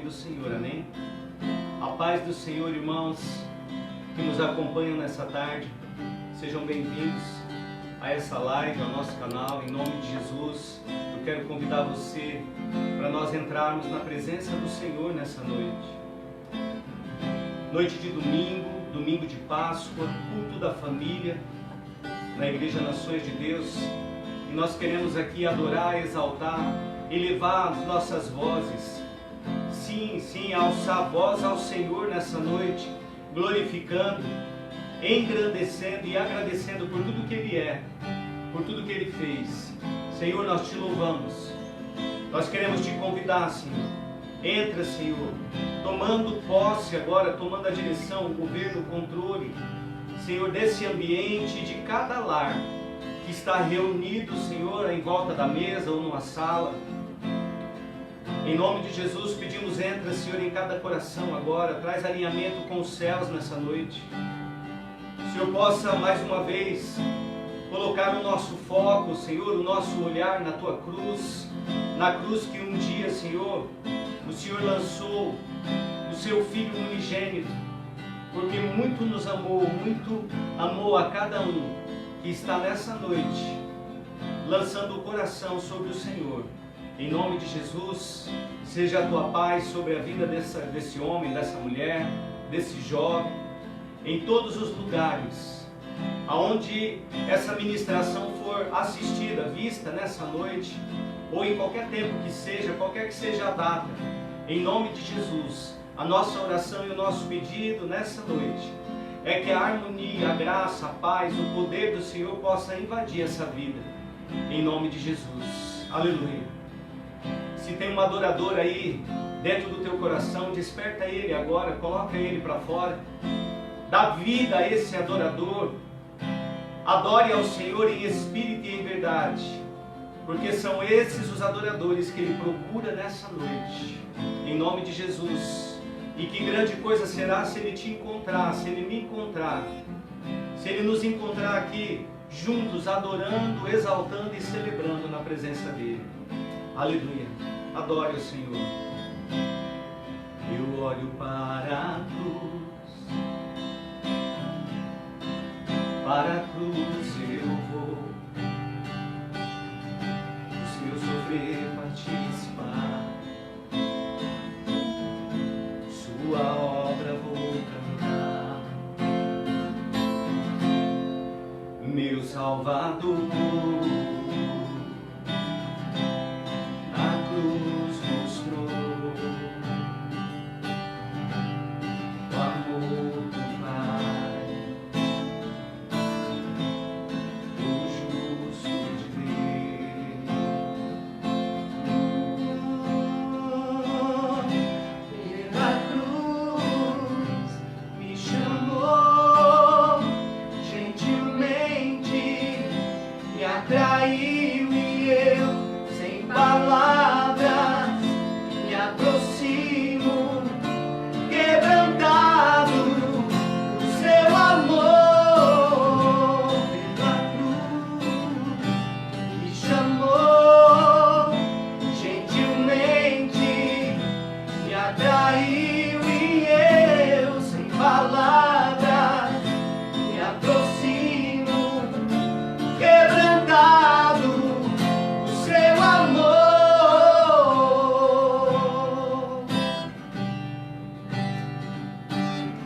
do Senhor, amém? A paz do Senhor, irmãos que nos acompanham nessa tarde, sejam bem-vindos a essa live, ao nosso canal, em nome de Jesus. Eu quero convidar você para nós entrarmos na presença do Senhor nessa noite. Noite de domingo, domingo de Páscoa, culto da família, na Igreja Nações de Deus. E nós queremos aqui adorar, exaltar, elevar as nossas vozes. Sim, alçar a voz ao Senhor nessa noite, glorificando, engrandecendo e agradecendo por tudo que Ele é, por tudo que Ele fez. Senhor, nós te louvamos. Nós queremos te convidar, Senhor. Entra, Senhor, tomando posse agora, tomando a direção, o governo, o controle, Senhor, desse ambiente, de cada lar que está reunido, Senhor, em volta da mesa ou numa sala. Em nome de Jesus, pedimos, entra, Senhor, em cada coração agora, traz alinhamento com os céus nessa noite. O Senhor possa, mais uma vez, colocar o nosso foco, Senhor, o nosso olhar na Tua cruz, na cruz que um dia, Senhor, o Senhor lançou o Seu Filho unigênito, porque muito nos amou, muito amou a cada um que está nessa noite, lançando o coração sobre o Senhor. Em nome de Jesus, seja a Tua paz sobre a vida desse homem, dessa mulher, desse jovem, em todos os lugares, aonde essa ministração for assistida, vista nessa noite, ou em qualquer tempo que seja, qualquer que seja a data, em nome de Jesus, a nossa oração e o nosso pedido nessa noite é que a harmonia, a graça, a paz, o poder do Senhor possa invadir essa vida, em nome de Jesus. Aleluia. Se tem um adorador aí dentro do teu coração, desperta ele agora, coloca ele para fora, dá vida a esse adorador. Adore ao Senhor em espírito e em verdade, porque são esses os adoradores que Ele procura nessa noite, em nome de Jesus. E que grande coisa será se Ele te encontrar, se Ele me encontrar, se Ele nos encontrar aqui juntos, adorando, exaltando e celebrando na presença dEle. Aleluia. Adore o Senhor. Eu olho para a cruz, para a cruz eu vou, o Senhor sofrer, participar, Sua obra vou cantar. Meu Salvador, a cruz mostrou o amor do Pai, o justo de Deus. Pela cruz me chamou, gentilmente me atraiu e eu, sem palavras, me aproximo, quebrantado o Seu amor. Pela cruz me chamou, gentilmente me atraiu e eu, sem palavras, me aproximo, quebrantado o Seu amor.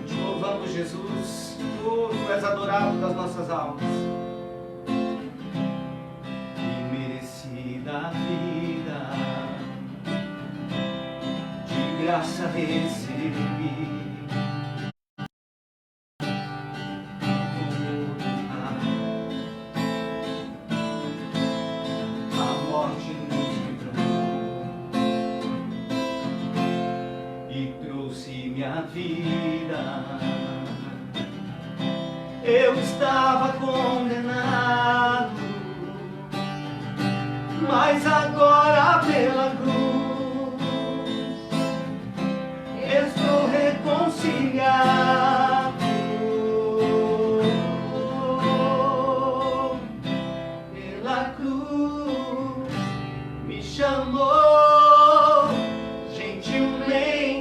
Te louvamos, Jesus. Tu és adorado das nossas almas. Imerecida vida, de graça recebi. A morte nos livrou e trouxe-me a vida. Eu estava condenado, mas agora pela cruz estou reconciliado. Pela cruz me chamou, gentilmente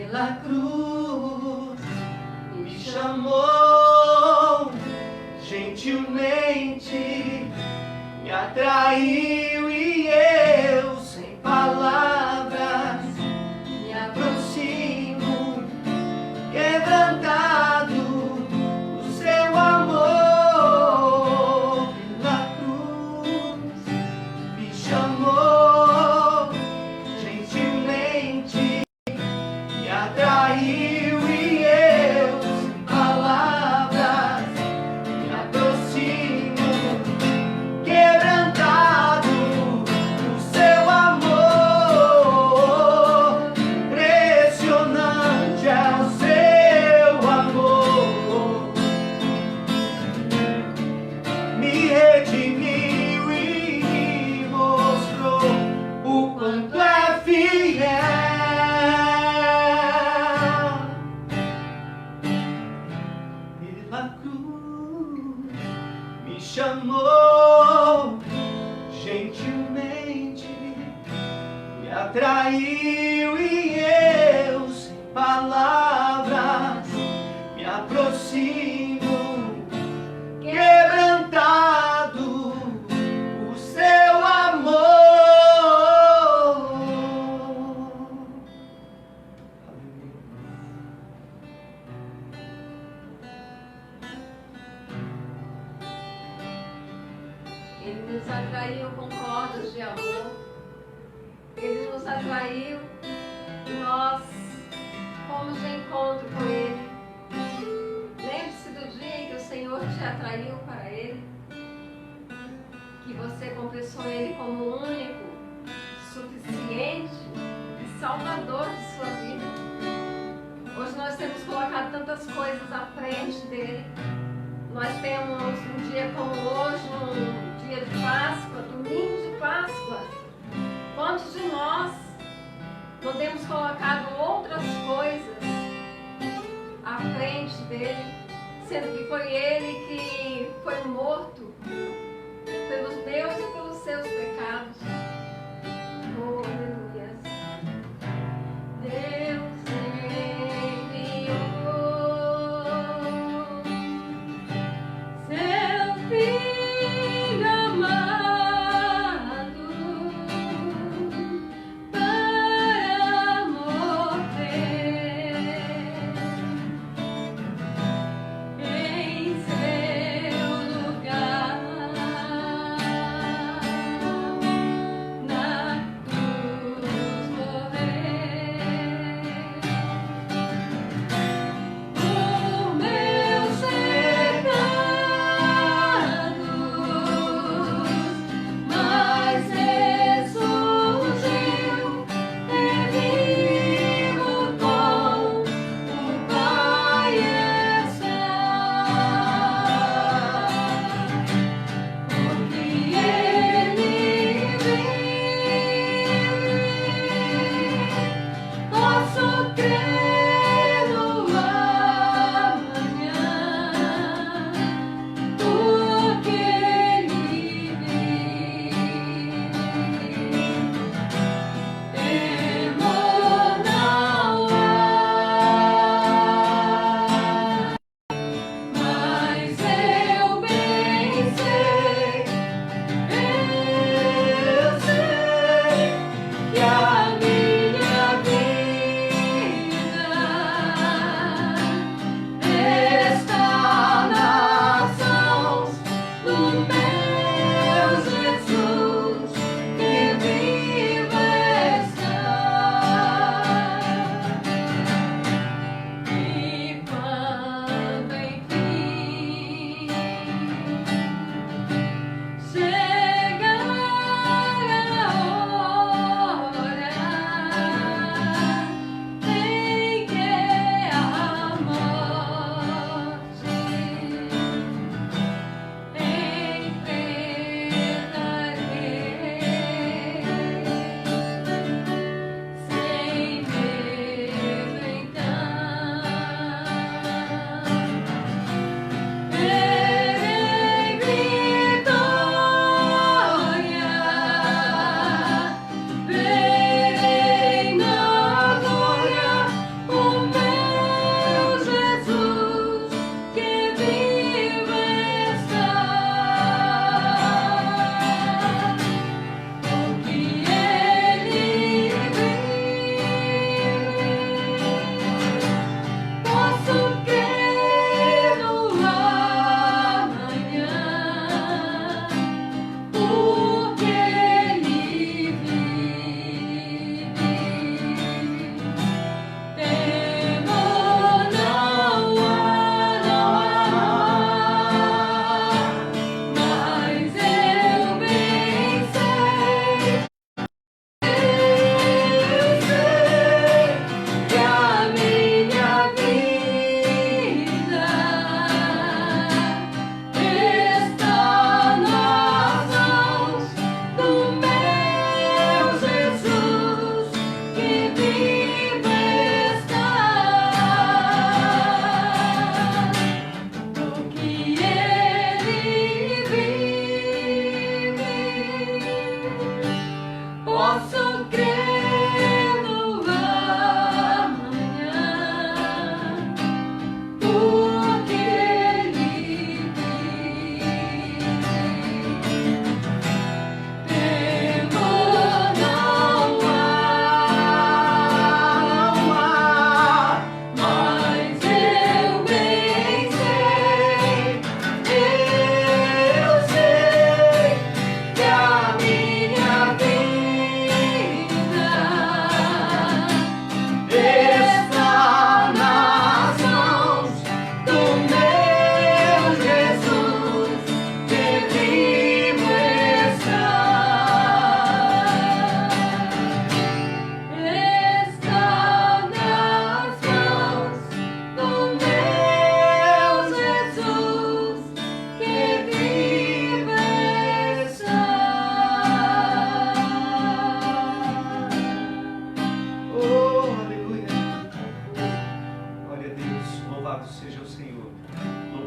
pela cruz, me chamou gentilmente, me atraiu e eu, sem palavras, me aproximo, quebrantado do seu amor. Pela cruz me chamou gentilmente, me atraiu e eu, sem palavras, me aproximo, quebrantado do seu amor. Impressionante é o seu amor, me redimiu e me mostrou o quanto é fiel. Pela cruz me chamou gentilmente, me atraiu e eu, sem palavras, me aproximo, quebrantado o seu amor. Ele nos atraiu com cordas de amor. Ele nos atraiu e nós fomos de encontro com Ele. Lembre-se do dia em que o Senhor te atraiu para Ele, que você confessou Ele como o único, suficiente e salvador de sua vida. Hoje nós temos colocado tantas coisas à frente dele. Nós temos um dia como hoje, um dia de Páscoa, domingo de Páscoa. Quantos de nós não temos colocado outras coisas à frente dele, sendo que foi ele que foi morto pelos meus e pelos seus pecados? Oh, aleluia. Deus enviou seu Filho amado para morrer em seu lugar.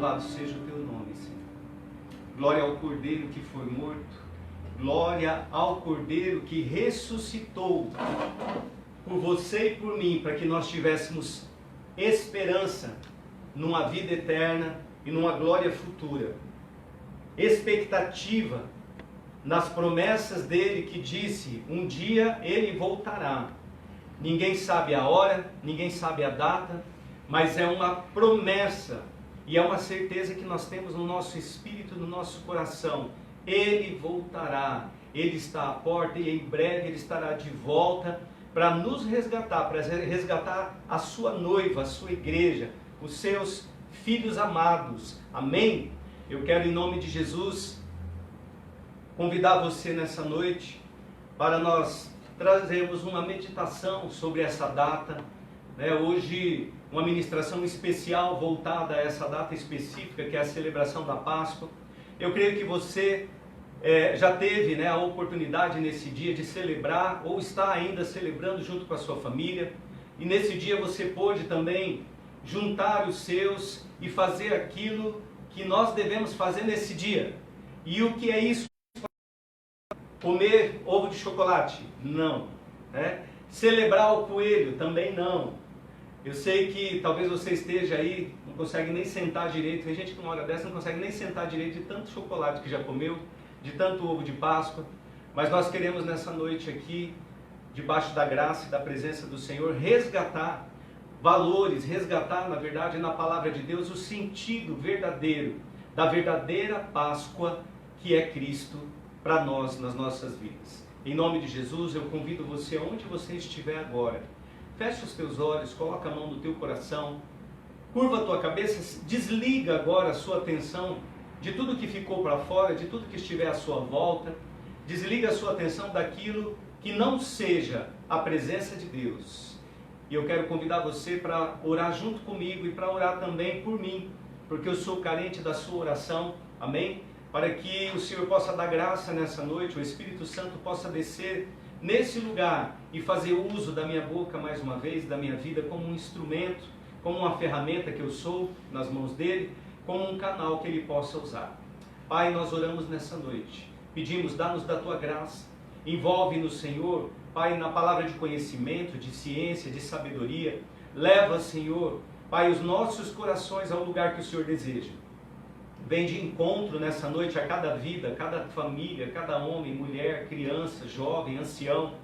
Louvado seja o teu nome, Senhor. Glória ao Cordeiro que foi morto. Glória ao Cordeiro que ressuscitou por você e por mim, para que nós tivéssemos esperança numa vida eterna e numa glória futura. Expectativa nas promessas dele que disse, um dia ele voltará. Ninguém sabe a hora, ninguém sabe a data, mas é uma promessa e é uma certeza que nós temos no nosso espírito, no nosso coração. Ele voltará, ele está à porta e em breve ele estará de volta para nos resgatar, para resgatar a sua noiva, a sua igreja, os seus filhos amados. Amém? Eu quero, em nome de Jesus, convidar você nessa noite para nós trazermos uma meditação sobre essa data. Hoje, uma ministração especial voltada a essa data específica, que é a celebração da Páscoa. Eu creio que você já teve a oportunidade nesse dia de celebrar, ou está ainda celebrando junto com a sua família. E nesse dia você pôde também juntar os seus e fazer aquilo que nós devemos fazer nesse dia. E o que é isso? Comer ovo de chocolate? Não. Celebrar o coelho? Também não. Eu sei que talvez você esteja aí, não consegue nem sentar direito. Tem gente que uma hora dessa não consegue nem sentar direito de tanto chocolate que já comeu, de tanto ovo de Páscoa. Mas nós queremos nessa noite aqui, debaixo da graça e da presença do Senhor, resgatar valores, resgatar, na verdade, na palavra de Deus, o sentido verdadeiro da verdadeira Páscoa que é Cristo para nós, nas nossas vidas. Em nome de Jesus, eu convido você, onde você estiver agora, feche os teus olhos, coloca a mão no teu coração, curva a tua cabeça, desliga agora a sua atenção de tudo que ficou para fora, de tudo que estiver à sua volta, desliga a sua atenção daquilo que não seja a presença de Deus. E eu quero convidar você para orar junto comigo e para orar também por mim, porque eu sou carente da sua oração, amém? Para que o Senhor possa dar graça nessa noite, o Espírito Santo possa descer nesse lugar e fazer uso da minha boca mais uma vez, da minha vida, como um instrumento, como uma ferramenta que eu sou nas mãos dele, como um canal que ele possa usar. Pai, nós oramos nessa noite, pedimos, dá-nos da tua graça, envolve-nos, Senhor, Pai, na palavra de conhecimento, de ciência, de sabedoria, leva, Senhor, Pai, os nossos corações ao lugar que o Senhor deseja. Vem de encontro nessa noite a cada vida, cada família, cada homem, mulher, criança, jovem, ancião,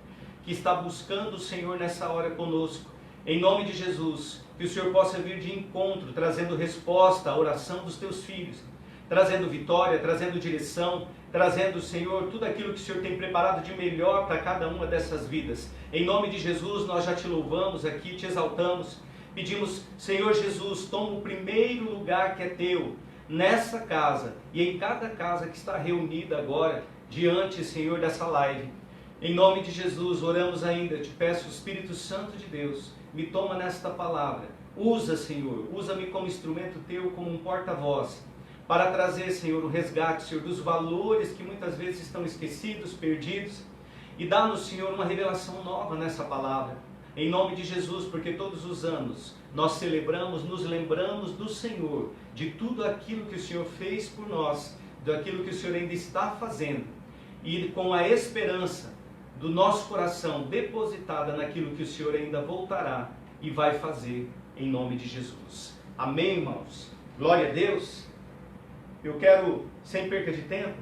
que está buscando o Senhor nessa hora conosco. Em nome de Jesus, que o Senhor possa vir de encontro, trazendo resposta à oração dos teus filhos, trazendo vitória, trazendo direção, trazendo, Senhor, tudo aquilo que o Senhor tem preparado de melhor para cada uma dessas vidas. Em nome de Jesus, nós já te louvamos aqui, te exaltamos, pedimos, Senhor Jesus, toma o primeiro lugar que é teu, nessa casa e em cada casa que está reunida agora diante, Senhor, dessa live. Em nome de Jesus, oramos ainda, te peço, Espírito Santo de Deus, me toma nesta palavra, usa, Senhor, usa-me como instrumento teu, como um porta-voz, para trazer, Senhor, o resgate, Senhor, dos valores que muitas vezes estão esquecidos, perdidos, e dá-nos, Senhor, uma revelação nova nessa palavra, em nome de Jesus, porque todos os anos nós celebramos, nos lembramos do Senhor, de tudo aquilo que o Senhor fez por nós, daquilo que o Senhor ainda está fazendo, e com a esperança do nosso coração depositada naquilo que o Senhor ainda voltará e vai fazer, em nome de Jesus. Amém, irmãos? Glória a Deus. Eu quero, sem perca de tempo,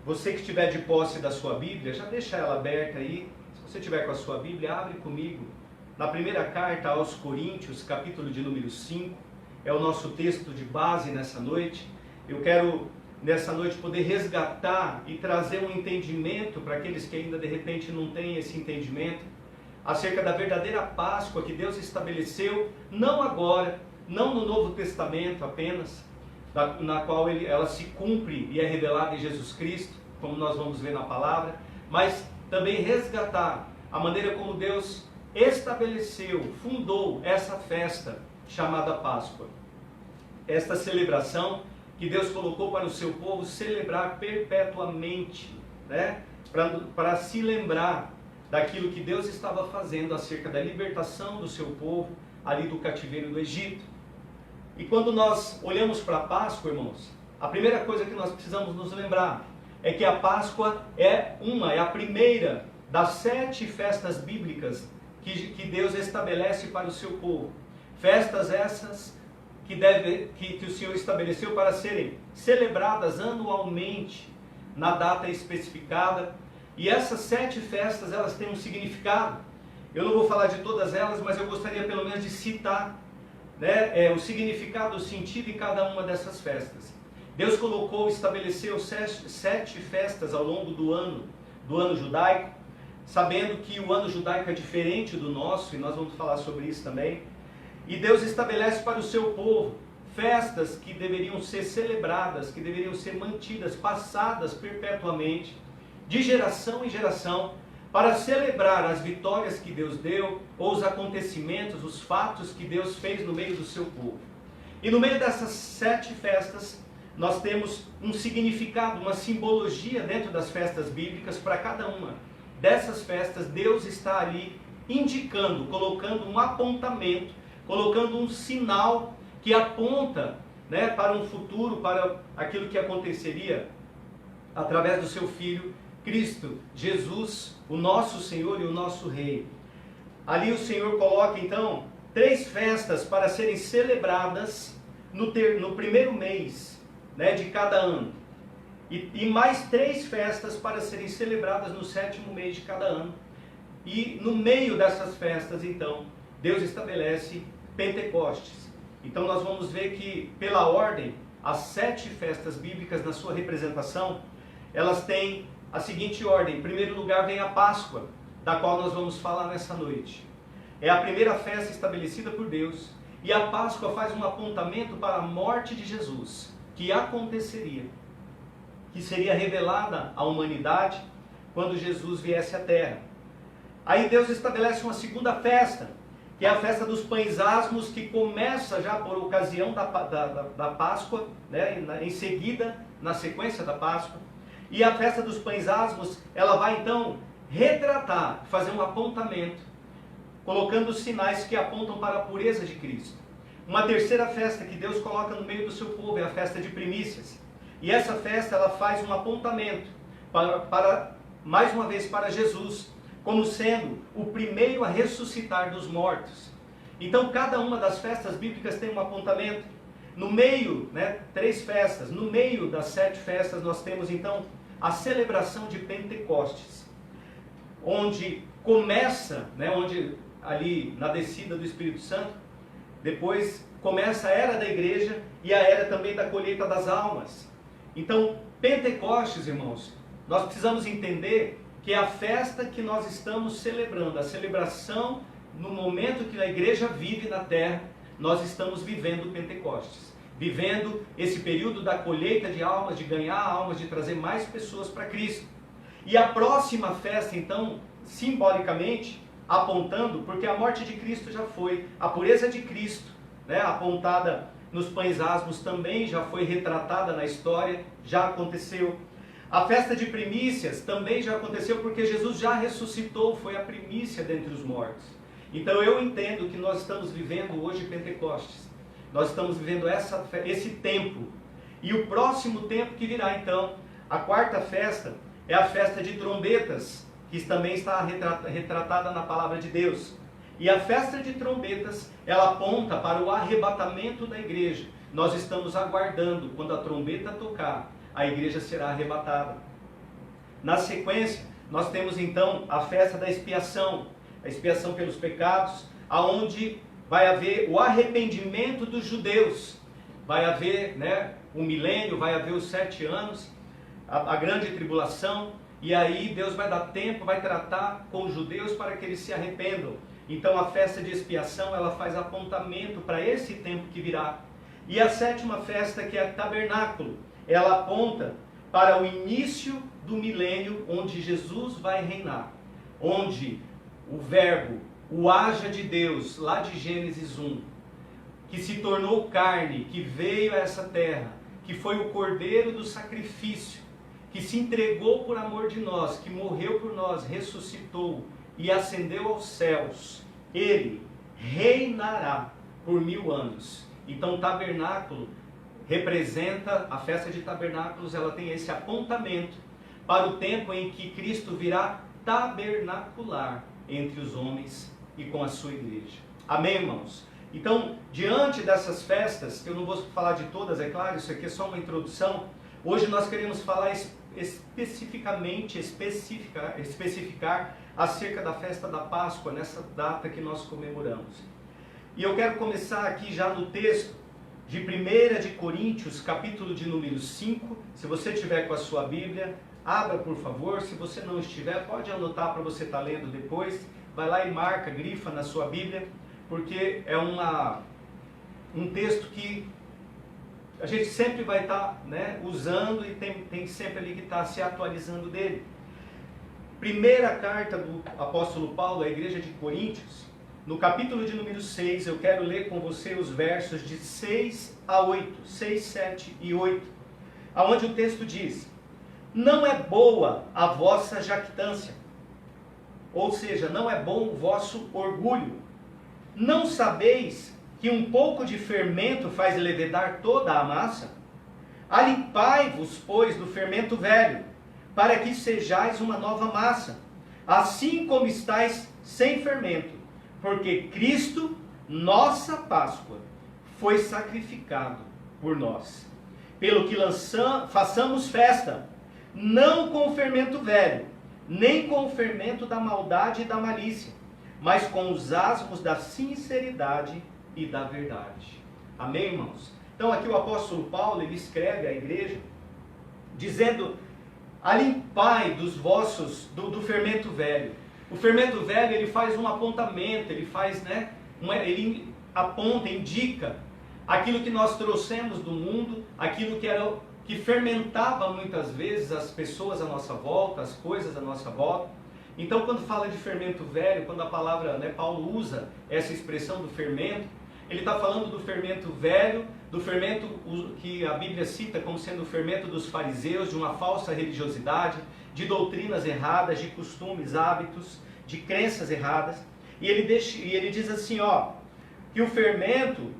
você que estiver de posse da sua Bíblia, já deixa ela aberta aí. Se você estiver com a sua Bíblia, abre comigo na primeira carta aos Coríntios, capítulo de número 5, é o nosso texto de base nessa noite. Eu quero, nessa noite, poder resgatar e trazer um entendimento para aqueles que ainda, de repente, não têm esse entendimento, acerca da verdadeira Páscoa que Deus estabeleceu, não agora, não no Novo Testamento apenas, na qual ela se cumpre e é revelada em Jesus Cristo, como nós vamos ver na palavra, mas também resgatar a maneira como Deus estabeleceu, fundou essa festa chamada Páscoa. Esta celebração que Deus colocou para o seu povo celebrar perpetuamente, para se lembrar daquilo que Deus estava fazendo acerca da libertação do seu povo ali do cativeiro do Egito. E quando nós olhamos para a Páscoa, irmãos, a primeira coisa que nós precisamos nos lembrar é que a Páscoa é a primeira das 7 festas bíblicas que Deus estabelece para o seu povo. Festas essas que o Senhor estabeleceu para serem celebradas anualmente na data especificada. E essas 7 festas, elas têm um significado. Eu não vou falar de todas elas, mas eu gostaria pelo menos de citar, né, o significado, o sentido em cada uma dessas festas. Deus estabeleceu 7 festas ao longo do ano judaico, sabendo que o ano judaico é diferente do nosso, e nós vamos falar sobre isso também. E Deus estabelece para o seu povo festas que deveriam ser celebradas, que deveriam ser mantidas, passadas perpetuamente, de geração em geração, para celebrar as vitórias que Deus deu, ou os acontecimentos, os fatos que Deus fez no meio do seu povo. E no meio dessas 7 festas, nós temos um significado, uma simbologia dentro das festas bíblicas. Para cada uma dessas festas, Deus está ali indicando, colocando um apontamento, colocando um sinal que aponta, né, para um futuro, para aquilo que aconteceria através do seu Filho, Cristo, Jesus, o nosso Senhor e o nosso Rei. Ali o Senhor coloca então 3 festas para serem celebradas no primeiro mês, né, de cada ano. E mais 3 festas para serem celebradas no 7º mês de cada ano. E no meio dessas festas, então, Deus estabelece Pentecostes. Então nós vamos ver que, pela ordem, as 7 festas bíblicas, na sua representação, elas têm a seguinte ordem. Em primeiro lugar vem a Páscoa, da qual nós vamos falar nessa noite. É a primeira festa estabelecida por Deus, e a Páscoa faz um apontamento para a morte de Jesus, que aconteceria, que seria revelada à humanidade quando Jesus viesse à terra. Aí Deus estabelece uma segunda festa, que é a festa dos pães asmos, que começa já por ocasião da Páscoa, né, em seguida, na sequência da Páscoa. E a festa dos pães asmos, ela vai então retratar, fazer um apontamento, colocando os sinais que apontam para a pureza de Cristo. Uma terceira festa que Deus coloca no meio do seu povo é a festa de primícias. E essa festa, ela faz um apontamento mais uma vez para Jesus, como sendo o primeiro a ressuscitar dos mortos. Então cada uma das festas bíblicas tem um apontamento. No meio, 3 festas, no meio das 7 festas nós temos então a celebração de Pentecostes, onde começa, onde ali na descida do Espírito Santo, depois começa a era da igreja e a era também da colheita das almas. Então Pentecostes, irmãos, nós precisamos entender que é a festa que nós estamos celebrando, a celebração no momento que a igreja vive na terra. Nós estamos vivendo Pentecostes, vivendo esse período da colheita de almas, de ganhar almas, de trazer mais pessoas para Cristo. E a próxima festa, então, simbolicamente, apontando, porque a morte de Cristo já foi, a pureza de Cristo, apontada nos pães asmos, também já foi retratada na história, já aconteceu. A festa de primícias também já aconteceu, porque Jesus já ressuscitou, foi a primícia dentre os mortos. Então eu entendo que nós estamos vivendo hoje Pentecostes. Nós estamos vivendo esse tempo. E o próximo tempo que virá, então, a quarta festa, é a festa de trombetas, que também está retratada na palavra de Deus. E a festa de trombetas, ela aponta para o arrebatamento da igreja. Nós estamos aguardando, quando a trombeta tocar, a igreja será arrebatada. Na sequência, nós temos então a festa da expiação, a expiação pelos pecados, aonde vai haver o arrependimento dos judeus. Vai haver o milênio, vai haver os 7 anos, a grande tribulação, e aí Deus vai dar tempo, vai tratar com os judeus para que eles se arrependam. Então a festa de expiação, ela faz apontamento para esse tempo que virá. E a 7ª festa, que é o tabernáculo, ela aponta para o início do milênio, onde Jesus vai reinar, onde o verbo, o haja de Deus, lá de Gênesis 1, que se tornou carne, que veio a essa terra, que foi o cordeiro do sacrifício, que se entregou por amor de nós, que morreu por nós, ressuscitou e ascendeu aos céus, ele reinará por 1000 anos. Então, tabernáculo representa, a festa de tabernáculos, ela tem esse apontamento para o tempo em que Cristo virá tabernacular entre os homens e com a sua igreja. Amém, irmãos? Então, diante dessas festas, que eu não vou falar de todas, é claro, isso aqui é só uma introdução, hoje nós queremos falar especificar acerca da festa da Páscoa, nessa data que nós comemoramos. E eu quero começar aqui já no texto de 1 de Coríntios, capítulo de número 5. Se você tiver com a sua Bíblia, abra por favor. Se você não estiver, pode anotar para você estar lendo depois. Vai lá e marca, grifa na sua Bíblia, porque é um texto que a gente sempre vai estar usando e tem sempre ali que estar se atualizando dele. Primeira carta do apóstolo Paulo à igreja de Coríntios, no capítulo de número 6, eu quero ler com você os versos de 6 a 8, 6, 7 e 8, aonde o texto diz: não é boa a vossa jactância, ou seja, não é bom o vosso orgulho. Não sabeis que um pouco de fermento faz levedar toda a massa? Alimpai-vos, pois, do fermento velho, para que sejais uma nova massa, assim como estáis sem fermento, porque Cristo, nossa Páscoa, foi sacrificado por nós. Pelo que façamos festa, não com o fermento velho, nem com o fermento da maldade e da malícia, mas com os asmos da sinceridade e da verdade. Amém, irmãos? Então aqui o apóstolo Paulo, ele escreve à igreja, dizendo: alimpai dos vossos, do fermento velho. O fermento velho, ele faz um apontamento, ele faz, ele aponta, indica aquilo que nós trouxemos do mundo, aquilo que fermentava muitas vezes as pessoas à nossa volta, as coisas à nossa volta. Então, quando fala de fermento velho, quando a palavra, Paulo usa essa expressão do fermento, ele está falando do fermento velho, do fermento que a Bíblia cita como sendo o fermento dos fariseus, de uma falsa religiosidade, de doutrinas erradas, de costumes, hábitos, de crenças erradas. E ele diz assim, que o fermento,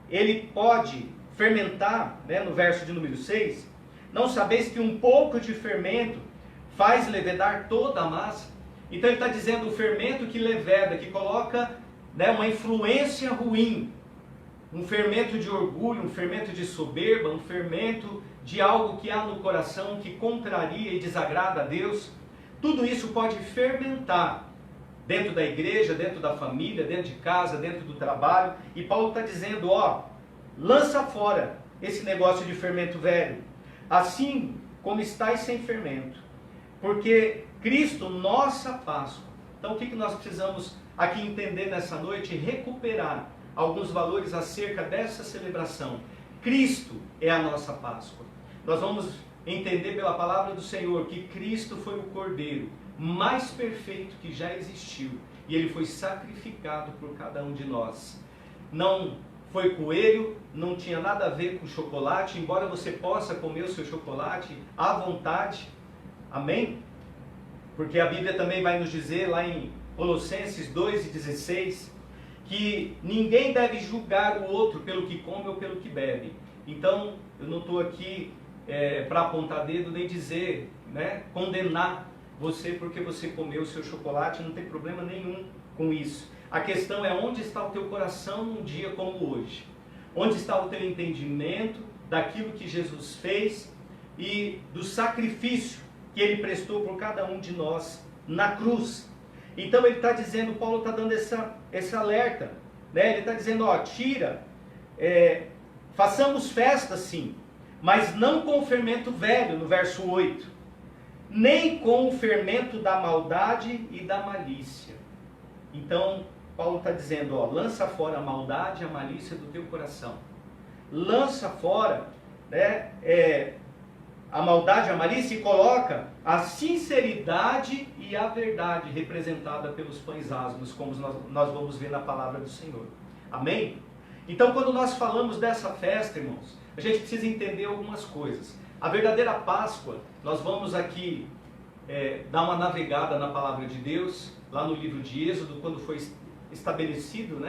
ele pode fermentar, no verso de número 6, não sabeis que um pouco de fermento faz levedar toda a massa? Então ele está dizendo o fermento que leveda, que coloca uma influência ruim, um fermento de orgulho, um fermento de soberba, um fermento de algo que há no coração que contraria e desagrada a Deus. Tudo isso pode fermentar dentro da igreja, dentro da família, dentro de casa, dentro do trabalho. E Paulo está dizendo, lança fora esse negócio de fermento velho, assim como estáis sem fermento, porque Cristo, nossa Páscoa. Então o que nós precisamos aqui entender nessa noite? Recuperar alguns valores acerca dessa celebração. Cristo é a nossa Páscoa. Nós vamos entender pela palavra do Senhor que Cristo foi o Cordeiro mais perfeito que já existiu, e Ele foi sacrificado por cada um de nós. Não foi coelho, não tinha nada a ver com chocolate, embora você possa comer o seu chocolate à vontade. Amém? Porque a Bíblia também vai nos dizer lá em Colossenses 2:16 que ninguém deve julgar o outro pelo que come ou pelo que bebe. Então, eu não estou aqui para apontar dedo nem dizer, condenar você porque você comeu o seu chocolate, não tem problema nenhum com isso. A questão é onde está o teu coração num dia como hoje. Onde está o teu entendimento daquilo que Jesus fez e do sacrifício que Ele prestou por cada um de nós na cruz. Então ele está dizendo, Paulo está dando esse alerta, Ele está dizendo, façamos festa sim, mas não com o fermento velho, no verso 8, nem com o fermento da maldade e da malícia. Então Paulo está dizendo, lança fora a maldade e a malícia do teu coração. Lança fora a maldade e a malícia e coloca a sinceridade e a verdade representada pelos pães asmos, como nós vamos ver na palavra do Senhor. Amém? Então, quando nós falamos dessa festa, irmãos, a gente precisa entender algumas coisas. A verdadeira Páscoa, nós vamos aqui dar uma navegada na palavra de Deus, lá no livro de Êxodo, quando foi estabelecido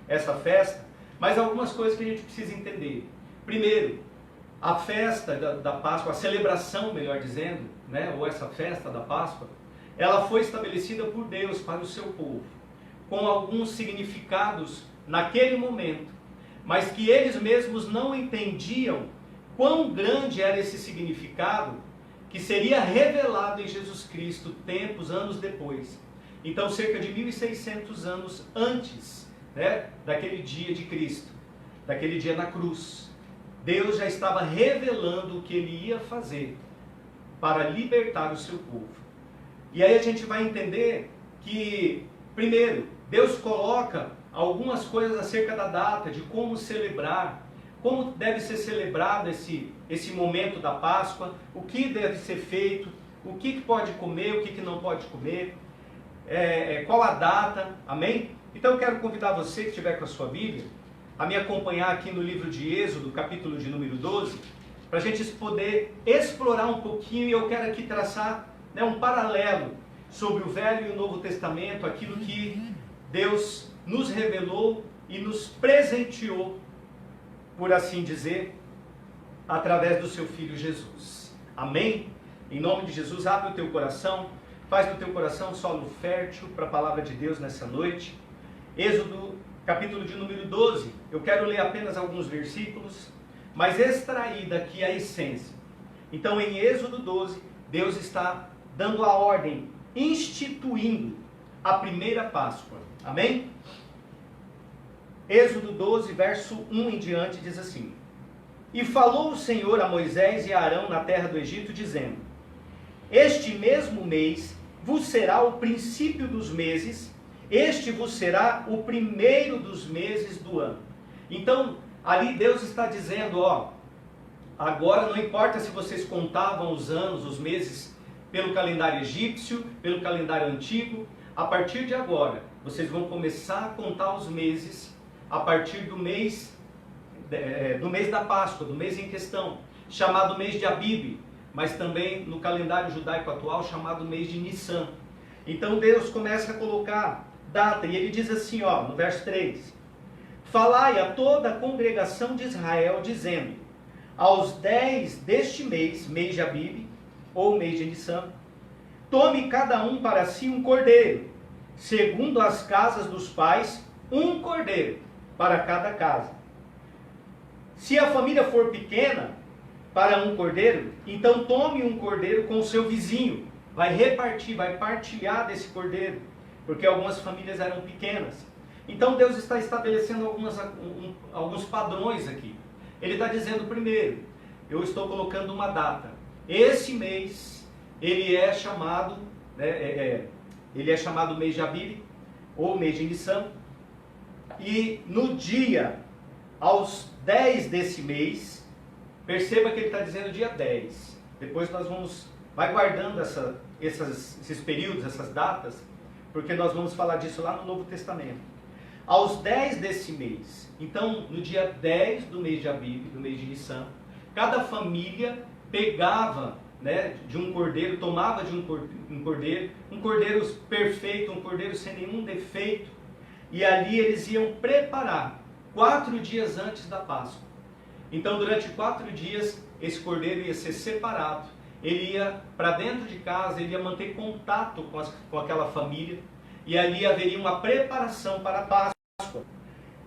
essa festa. Mas algumas coisas que a gente precisa entender. Primeiro, a festa da Páscoa, a celebração, melhor dizendo, né, ou essa festa da Páscoa, ela foi estabelecida por Deus para o seu povo, com alguns significados naquele momento, mas que eles mesmos não entendiam quão grande era esse significado, que seria revelado em Jesus Cristo anos depois. Então, cerca de 1.600 anos antes, né, daquele dia de Cristo, daquele dia na cruz, Deus já estava revelando o que Ele ia fazer para libertar o seu povo. E aí a gente vai entender que, primeiro, Deus coloca algumas coisas acerca da data, de como celebrar, como deve ser celebrado esse momento da Páscoa, o que deve ser feito, o que pode comer, o que não pode comer, qual a data, amém? Então eu quero convidar você que estiver com a sua Bíblia, a me acompanhar aqui no livro de Êxodo, capítulo de número 12, para a gente poder explorar um pouquinho, e eu quero aqui traçar, né, um paralelo sobre o Velho e o Novo Testamento, aquilo que Deus nos revelou e nos presenteou, por assim dizer, através do seu Filho Jesus. Amém? Em nome de Jesus, abre o teu coração, faz do teu coração solo fértil para a palavra de Deus nessa noite. Êxodo, capítulo de número 12, eu quero ler apenas alguns versículos, mas extrair daqui a essência. Então, em Êxodo 12, Deus está dando a ordem, instituindo a primeira Páscoa. Amém? Êxodo 12, verso 1 em diante, diz assim: E falou o Senhor a Moisés e a Arão na terra do Egito, dizendo: Este mesmo mês vos será o princípio dos meses, este vos será o primeiro dos meses do ano. Então, ali Deus está dizendo, agora não importa se vocês contavam os anos, os meses, pelo calendário egípcio, pelo calendário antigo, a partir de agora, vocês vão começar a contar os meses a partir do mês da Páscoa, do mês em questão, chamado mês de Abib, mas também no calendário judaico atual chamado mês de Nissan. Então Deus começa a colocar data, e ele diz assim, no verso 3: Falai a toda a congregação de Israel, dizendo: Aos 10 deste mês, mês de Abib, ou mês de Nissan, tome cada um para si um cordeiro, segundo as casas dos pais, um cordeiro para cada casa. Se a família for pequena, para um cordeiro, então tome um cordeiro com o seu vizinho, vai repartir, vai partilhar desse cordeiro, porque algumas famílias eram pequenas. Então Deus está estabelecendo alguns padrões aqui. Ele está dizendo, primeiro, eu estou colocando uma data. Esse mês, ele é chamado, ele é chamado mês de Abib, ou mês de Nissan, e no dia, aos 10 desse mês, perceba que ele está dizendo dia 10. Depois nós vai guardando esses períodos, essas datas, porque nós vamos falar disso lá no Novo Testamento. Aos 10 desse mês, então no dia 10 do mês de Abib, do mês de Nissan, cada família pegava, de um cordeiro, tomava de um cordeiro perfeito, um cordeiro sem nenhum defeito, e ali eles iam preparar 4 dias antes da Páscoa. Então durante 4 dias esse cordeiro ia ser separado, ele ia para dentro de casa, ele ia manter contato com aquela família, e ali haveria uma preparação para a Páscoa.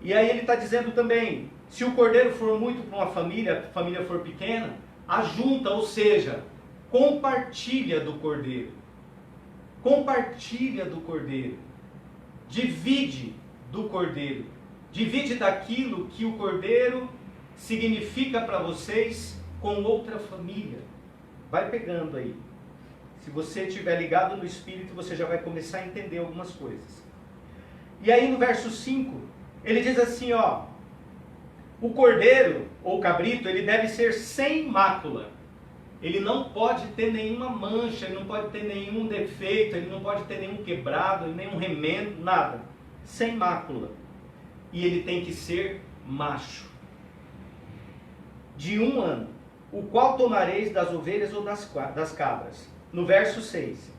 E aí ele está dizendo também, se o cordeiro for muito para uma família, a família for pequena, ajunta, ou seja, compartilha do cordeiro. Compartilha do cordeiro. Divide do cordeiro. Divide daquilo que o cordeiro significa para vocês com outra família. Vai pegando aí. Se você estiver ligado no Espírito, você já vai começar a entender algumas coisas. E aí no verso 5, ele diz assim, o cordeiro ou cabrito, ele deve ser sem mácula. Ele não pode ter nenhuma mancha, ele não pode ter nenhum defeito, ele não pode ter nenhum quebrado, nenhum remendo, nada. Sem mácula. E ele tem que ser macho. De 1 ano, o qual tomareis das ovelhas ou das cabras. No verso 6.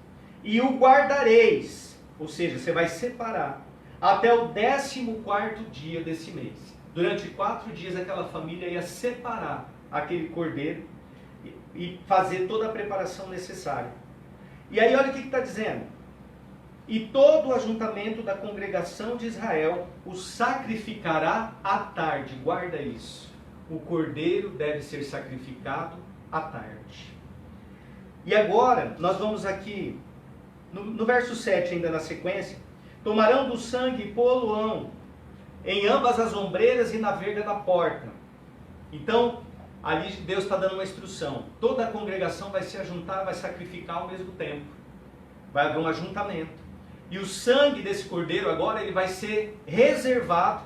E o guardareis, ou seja, você vai separar, até o 14º dia desse mês. durante 4 dias aquela família ia separar aquele cordeiro e fazer toda a preparação necessária. E aí olha o que está dizendo. E todo o ajuntamento da congregação de Israel o sacrificará à tarde. Guarda isso. O cordeiro deve ser sacrificado à tarde. E agora, nós vamos aqui, no verso 7 ainda na sequência. Tomarão do sangue e pô-lo-ão em ambas as ombreiras e na verga da porta. Então, ali Deus está dando uma instrução. Toda a congregação vai se ajuntar, vai sacrificar ao mesmo tempo. Vai haver um ajuntamento. E o sangue desse cordeiro agora ele vai ser reservado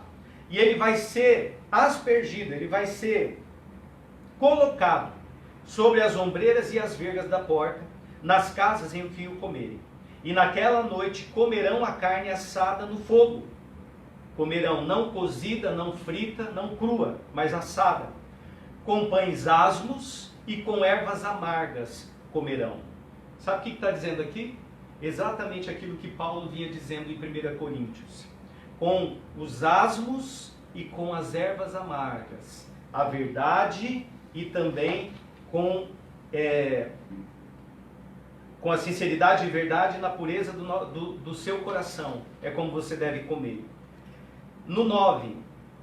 e ele vai ser aspergido, ele vai ser colocado sobre as ombreiras e as vergas da porta, nas casas em que o comerem. E naquela noite comerão a carne assada no fogo. Comerão não cozida, não frita, não crua, mas assada. Com pães asmos e com ervas amargas comerão. Sabe o que está dizendo aqui? Exatamente aquilo que Paulo vinha dizendo em 1 Coríntios. Com os asmos e com as ervas amargas. A verdade e também com a sinceridade e verdade na pureza do seu coração. É como você deve comer. No 9.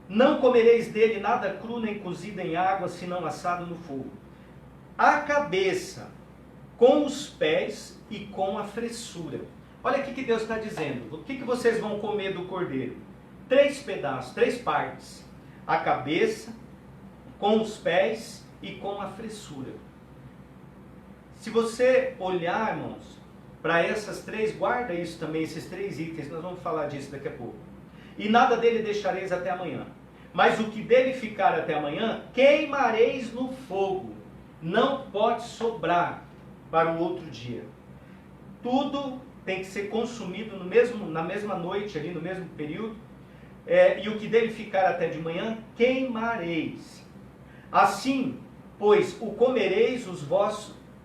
Não comereis dele nada cru nem cozido em água, senão assado no fogo. A cabeça com os pés e com a fressura. Olha aqui que Deus está dizendo. O que vocês vão comer do cordeiro? 3 pedaços, 3 partes. A cabeça, com os pés e com a fressura. Se você olhar, irmãos, para essas 3, guarda isso também, esses 3 itens, nós vamos falar disso daqui a pouco. E nada dele deixareis até amanhã. Mas o que dele ficar até amanhã, queimareis no fogo. Não pode sobrar para o outro dia. Tudo tem que ser consumido na mesma noite, ali no mesmo período. E o que dele ficar até de manhã, queimareis. Assim, pois, o comereis,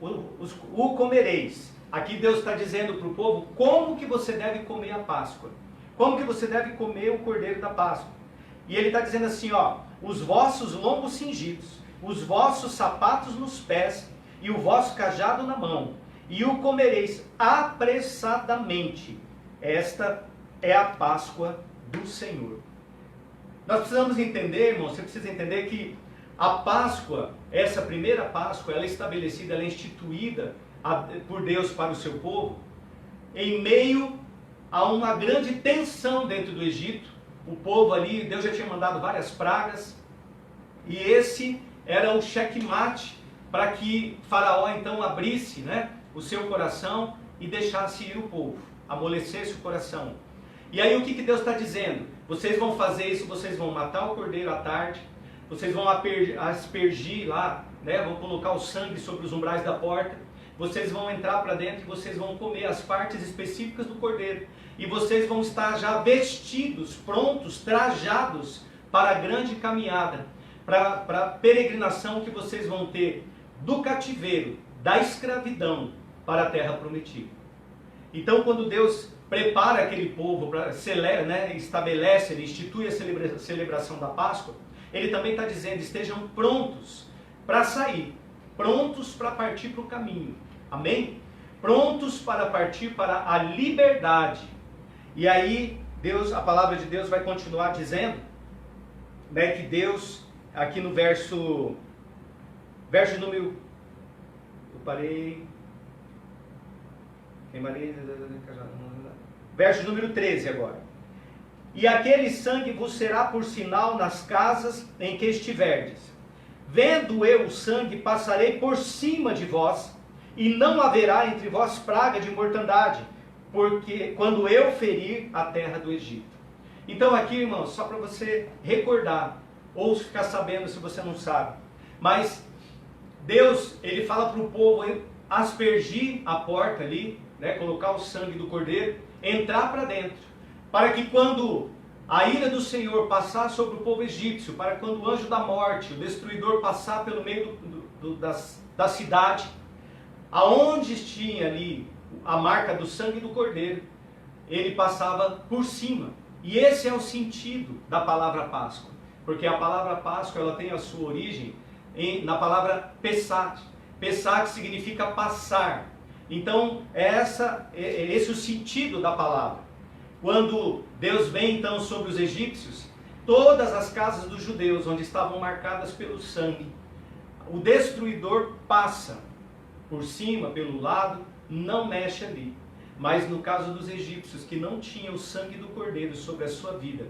o comereis. Aqui Deus está dizendo para o povo como que você deve comer a Páscoa. Como que você deve comer o cordeiro da Páscoa. E ele está dizendo assim, ó, os vossos lombos cingidos, os vossos sapatos nos pés e o vosso cajado na mão. E o comereis apressadamente. Esta é a Páscoa do Senhor. Nós precisamos entender, irmão, você precisa entender que a Páscoa, essa primeira Páscoa, ela é estabelecida, ela é instituída por Deus para o seu povo, em meio a uma grande tensão dentro do Egito. O povo ali, Deus já tinha mandado várias pragas, e esse era o checkmate para que Faraó então abrisse, o seu coração e deixasse ir o povo, amolecesse o coração. E aí o que Deus está dizendo? Vocês vão fazer isso, vocês vão matar o cordeiro à tarde, vocês vão aspergir lá, vão colocar o sangue sobre os umbrais da porta, vocês vão entrar para dentro e vocês vão comer as partes específicas do cordeiro. E vocês vão estar já vestidos, prontos, trajados para a grande caminhada, para a peregrinação que vocês vão ter do cativeiro, da escravidão para a terra prometida. Então, quando Deus prepara aquele povo, estabelece, ele institui a celebração da Páscoa, ele também está dizendo, estejam prontos para sair, prontos para partir para o caminho. Amém? Prontos para partir para a liberdade. E aí, a palavra de Deus vai continuar dizendo, que Deus, aqui no verso número... Eu parei... Verso número 13 agora. E aquele sangue vos será por sinal nas casas em que estiverdes. Vendo eu o sangue, passarei por cima de vós, e não haverá entre vós praga de mortandade, porque quando eu ferir a terra do Egito. Então aqui, irmãos, só para você recordar, ou ficar sabendo se você não sabe, mas Deus, ele fala para o povo aspergir a porta ali, colocar o sangue do cordeiro, entrar para dentro, para que quando a ira do Senhor passar sobre o povo egípcio, para quando o anjo da morte, o destruidor, passar pelo meio da cidade, aonde tinha ali a marca do sangue do cordeiro, ele passava por cima. E esse é o sentido da palavra Páscoa. porque a palavra Páscoa ela tem a sua origem na palavra Pesach. Pesach significa passar. Então, esse é o sentido da palavra. Quando Deus vem então sobre os egípcios, todas as casas dos judeus, onde estavam marcadas pelo sangue, o destruidor passa por cima, pelo lado, não mexe ali. Mas no caso dos egípcios, que não tinham o sangue do cordeiro sobre a sua vida,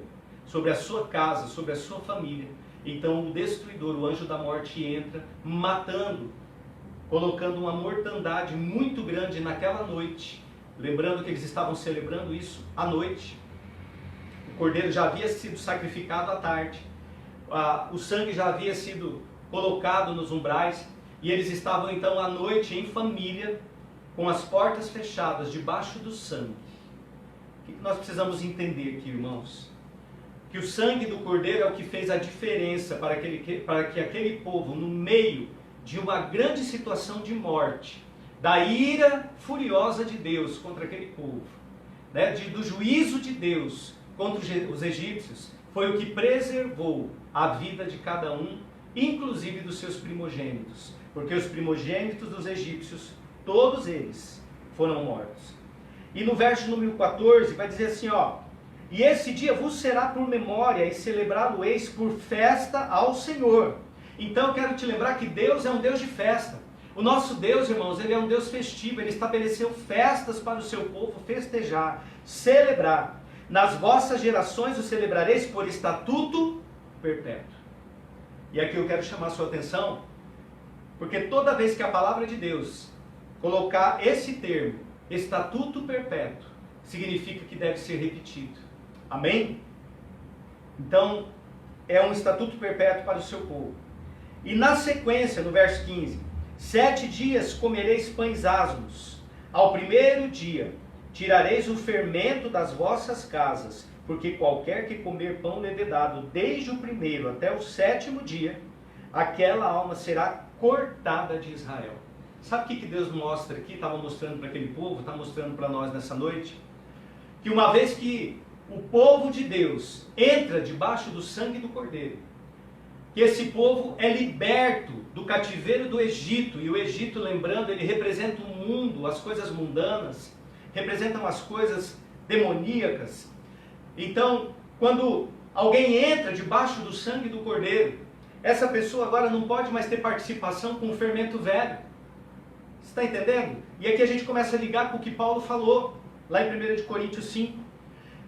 sobre a sua casa, sobre a sua família, então o destruidor, o anjo da morte, entra, matando, colocando uma mortandade muito grande naquela noite. Lembrando que eles estavam celebrando isso à noite. O cordeiro já havia sido sacrificado à tarde. O sangue já havia sido colocado nos umbrais. E eles estavam então à noite em família, com as portas fechadas, debaixo do sangue. O que nós precisamos entender aqui, irmãos? Que o sangue do cordeiro é o que fez a diferença para que aquele povo, no meio de uma grande situação de morte, da ira furiosa de Deus contra aquele povo, né, do juízo de Deus contra os egípcios, foi o que preservou a vida de cada um, inclusive dos seus primogênitos, porque os primogênitos dos egípcios, todos eles foram mortos. E no verso número 14 vai dizer assim, ó: e esse dia vos será por memória e celebrá-lo-eis por festa ao Senhor. Então eu quero te lembrar que Deus é um Deus de festa. O nosso Deus, irmãos, Ele é um Deus festivo. Ele estabeleceu festas para o seu povo festejar, celebrar. Nas vossas gerações o celebrareis por estatuto perpétuo. E aqui eu quero chamar a sua atenção, porque toda vez que a palavra de Deus colocar esse termo, estatuto perpétuo, significa que deve ser repetido. Amém? Então, é um estatuto perpétuo para o seu povo. E na sequência, no verso 15, 7 dias comereis pães asmos. Ao primeiro dia tirareis o fermento das vossas casas, porque qualquer que comer pão levedado desde o primeiro até o 7º dia, aquela alma será cortada de Israel. Sabe o que Deus mostra aqui? Estava mostrando para aquele povo, está mostrando para nós nessa noite? Que uma vez que o povo de Deus entra debaixo do sangue do Cordeiro, que esse povo é liberto do cativeiro do Egito, e o Egito, lembrando, ele representa o mundo, as coisas mundanas, representam as coisas demoníacas. Então, quando alguém entra debaixo do sangue do Cordeiro, essa pessoa agora não pode mais ter participação com o fermento velho. Você está entendendo? E aqui a gente começa a ligar com o que Paulo falou, lá em 1 Coríntios 5.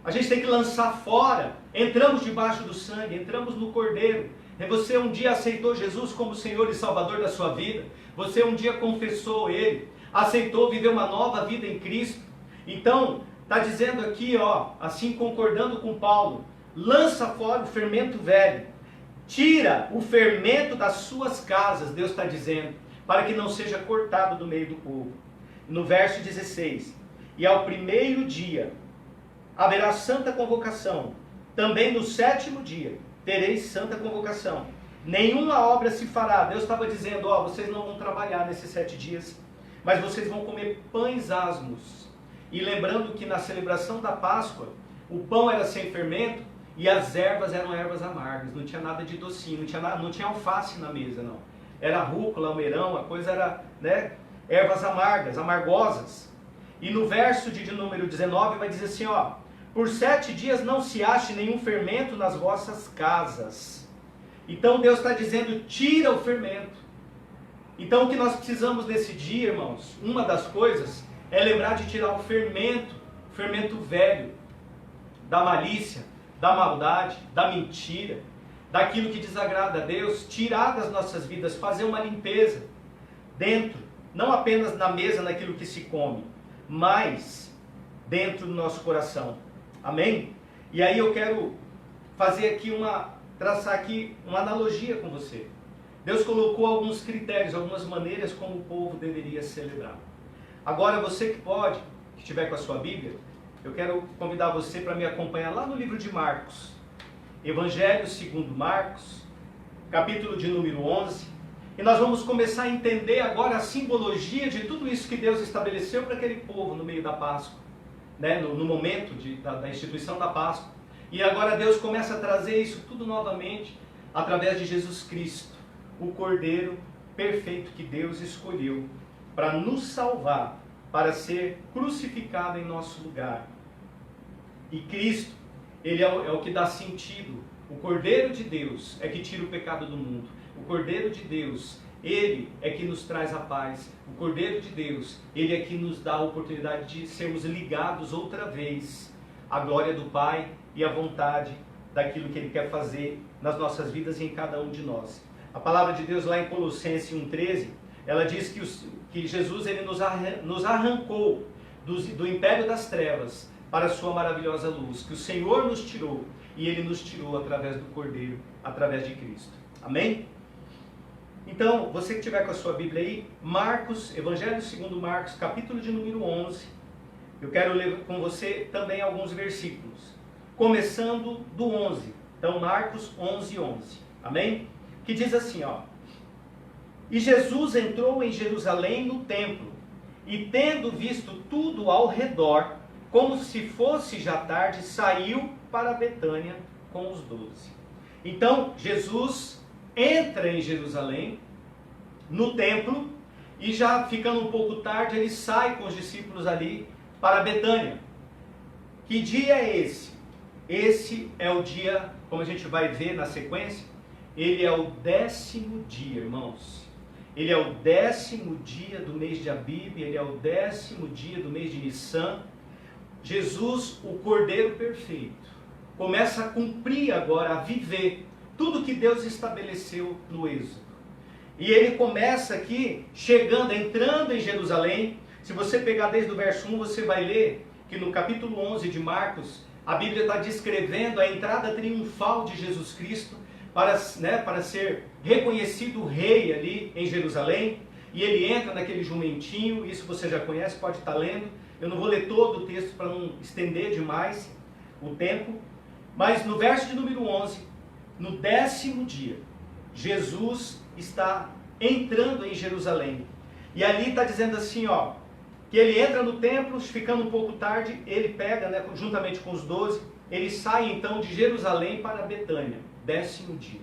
A gente tem que lançar fora. Entramos debaixo do sangue, entramos no Cordeiro. E você um dia aceitou Jesus como Senhor e Salvador da sua vida. Você um dia confessou Ele, aceitou viver uma nova vida em Cristo. Então, está dizendo aqui, ó, assim concordando com Paulo, lança fora o fermento velho. Tira o fermento das suas casas, Deus está dizendo, para que não seja cortado do meio do povo. No verso 16, e ao primeiro dia haverá santa convocação, também no 7º dia tereis santa convocação. Nenhuma obra se fará. Deus estava dizendo, ó, vocês não vão trabalhar nesses 7 dias, mas vocês vão comer pães asmos. E lembrando que na celebração da Páscoa, o pão era sem fermento e as ervas eram ervas amargas, não tinha nada de docinho, não tinha alface na mesa, não. Era rúcula, almeirão, a coisa era, né, ervas amargas, amargosas. E no verso de número 19 vai dizer assim, ó: por 7 dias não se ache nenhum fermento nas vossas casas. Então Deus está dizendo, tira o fermento. Então o que nós precisamos nesse dia, irmãos, uma das coisas é lembrar de tirar o fermento velho, da malícia, da maldade, da mentira, daquilo que desagrada a Deus, tirar das nossas vidas, fazer uma limpeza dentro, não apenas na mesa, naquilo que se come, mas dentro do nosso coração. Amém? E aí eu quero fazer aqui traçar aqui uma analogia com você. Deus colocou alguns critérios, algumas maneiras como o povo deveria celebrar. Agora você que estiver com a sua Bíblia, eu quero convidar você para me acompanhar lá no livro de Marcos. Evangelho segundo Marcos, capítulo de número 11. E nós vamos começar a entender agora a simbologia de tudo isso que Deus estabeleceu para aquele povo no meio da Páscoa, né? No momento da instituição da Páscoa. E agora Deus começa a trazer isso tudo novamente através de Jesus Cristo, o Cordeiro perfeito que Deus escolheu para nos salvar, para ser crucificado em nosso lugar. E Cristo, Ele é o que dá sentido. O Cordeiro de Deus é que tira o pecado do mundo. O Cordeiro de Deus, Ele é que nos traz a paz. O Cordeiro de Deus, Ele é que nos dá a oportunidade de sermos ligados outra vez à glória do Pai e à vontade daquilo que Ele quer fazer nas nossas vidas e em cada um de nós. A palavra de Deus lá em Colossenses 1,13, ela diz que Jesus ele nos arrancou do império das trevas para a sua maravilhosa luz, que o Senhor nos tirou, e Ele nos tirou através do Cordeiro, através de Cristo. Amém? Então, você que estiver com a sua Bíblia aí, Marcos, Evangelho segundo Marcos, capítulo de número 11, eu quero ler com você também alguns versículos, começando do 11. Então, Marcos 11:11. Amém? Que diz assim, ó: E Jesus entrou em Jerusalém no templo, e tendo visto tudo ao redor, como se fosse já tarde, saiu para Betânia com os 12. Então, Jesus entra em Jerusalém, no templo, e já ficando um pouco tarde, ele sai com os discípulos ali para Betânia. Que dia é esse? Esse é o dia, como a gente vai ver na sequência, ele é o 10º dia, irmãos. Ele é o 10º dia do mês de Abib, ele é o 10º dia do mês de Nissan. Jesus, o Cordeiro perfeito, começa a cumprir agora, a viver tudo que Deus estabeleceu no Êxodo. E ele começa aqui, chegando, entrando em Jerusalém. Se você pegar desde o verso 1, você vai ler que no capítulo 11 de Marcos, a Bíblia está descrevendo a entrada triunfal de Jesus Cristo para ser reconhecido rei ali em Jerusalém. E ele entra naquele jumentinho, isso você já conhece, pode estar lendo. Eu não vou ler todo o texto para não estender demais o tempo. Mas no verso de número 11, no 10º dia, Jesus está entrando em Jerusalém. E ali está dizendo assim, ó, que ele entra no templo, ficando um pouco tarde, ele pega, juntamente com os 12, ele sai então de Jerusalém para Betânia, 10º dia.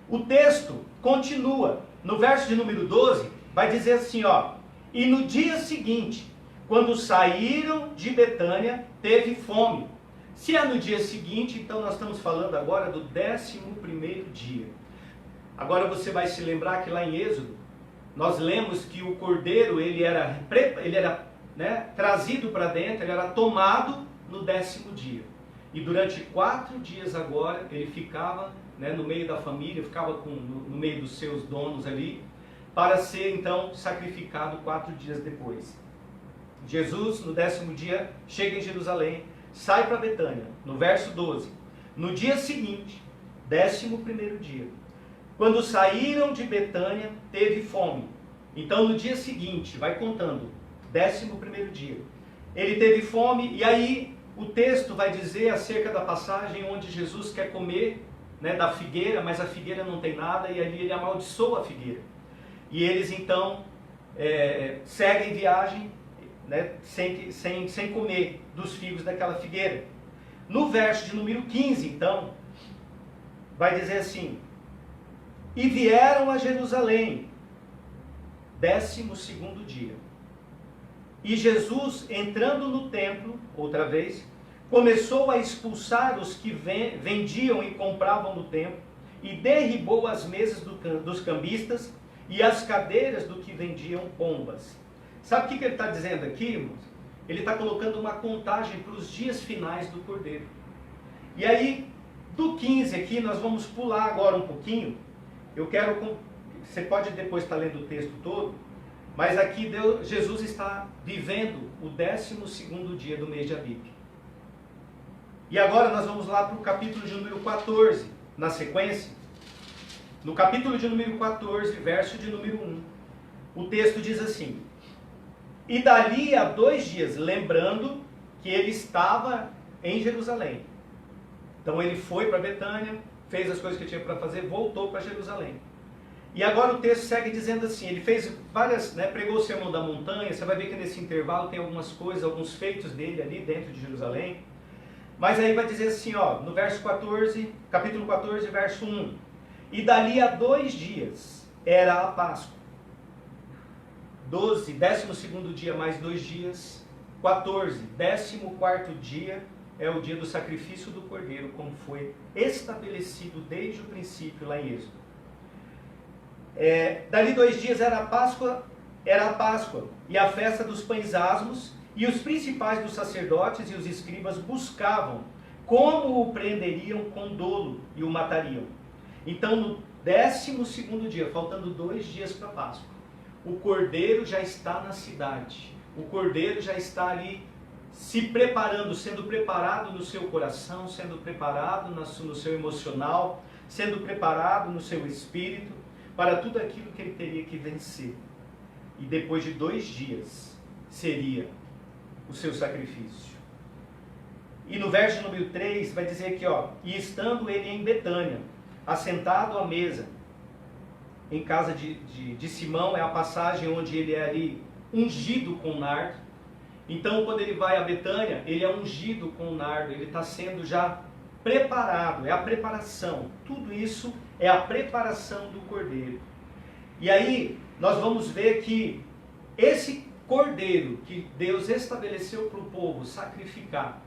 O texto continua, no verso de número 12, vai dizer assim, ó: E no dia seguinte, quando saíram de Betânia, teve fome. Se é no dia seguinte, então nós estamos falando agora do 11º dia. Agora você vai se lembrar que lá em Êxodo, nós lemos que o cordeiro ele era trazido para dentro, ele era tomado no 10º dia. E durante 4 dias agora, ele ficava no meio da família, ficava no meio dos seus donos ali, para ser então sacrificado 4 dias depois. Jesus, no 10º dia, chega em Jerusalém, sai para Betânia, no verso 12. No dia seguinte, 11º dia, quando saíram de Betânia, teve fome. Então no dia seguinte, vai contando, 11º dia, ele teve fome, e aí o texto vai dizer acerca da passagem onde Jesus quer comer da figueira, mas a figueira não tem nada, e ali ele amaldiçoa a figueira. E eles então seguem viagem, sem comer dos figos daquela figueira. No verso de número 15, então, vai dizer assim: E vieram a Jerusalém, 12º dia. E Jesus, entrando no templo, outra vez, começou a expulsar os que vendiam e compravam no templo, e derribou as mesas dos cambistas e as cadeiras do que vendiam pombas. Sabe o que ele está dizendo aqui, irmãos? Ele está colocando uma contagem para os dias finais do Cordeiro. E aí, do 15 aqui, nós vamos pular agora um pouquinho. Você pode depois estar lendo o texto todo, mas aqui Jesus está vivendo o 12º dia do mês de Abib. E agora nós vamos lá para o capítulo de número 14, na sequência. No capítulo de número 14, verso de número 1, o texto diz assim: E dali a 2 dias, lembrando que ele estava em Jerusalém. Então ele foi para Betânia, fez as coisas que tinha para fazer, voltou para Jerusalém. E agora o texto segue dizendo assim, ele fez várias, pregou o sermão da montanha, você vai ver que nesse intervalo tem algumas coisas, alguns feitos dele ali dentro de Jerusalém. Mas aí vai dizer assim, ó, no verso 14, capítulo 14, verso 1. E dali a 2 dias era a Páscoa. 12, 12º dia mais 2 dias. 14, 14º dia é o dia do sacrifício do Cordeiro, como foi estabelecido desde o princípio lá em Êxodo. Dali 2 dias era a Páscoa, e a festa dos pães asmos, e os principais dos sacerdotes e os escribas buscavam como o prenderiam com dolo e o matariam. Então, no 12º dia, faltando 2 dias para a Páscoa, o Cordeiro já está na cidade. O Cordeiro já está ali se preparando, sendo preparado no seu coração, sendo preparado no seu emocional, sendo preparado no seu espírito, para tudo aquilo que ele teria que vencer. E depois de 2 dias, seria o seu sacrifício. E no verso número 3, vai dizer aqui, ó, e estando ele em Betânia, assentado à mesa, em casa de Simão, é a passagem onde ele é ali ungido com nardo. Então, quando ele vai a Betânia, ele é ungido com nardo, ele está sendo já preparado, é a preparação. Tudo isso é a preparação do Cordeiro. E aí, nós vamos ver que esse Cordeiro que Deus estabeleceu para o povo sacrificar,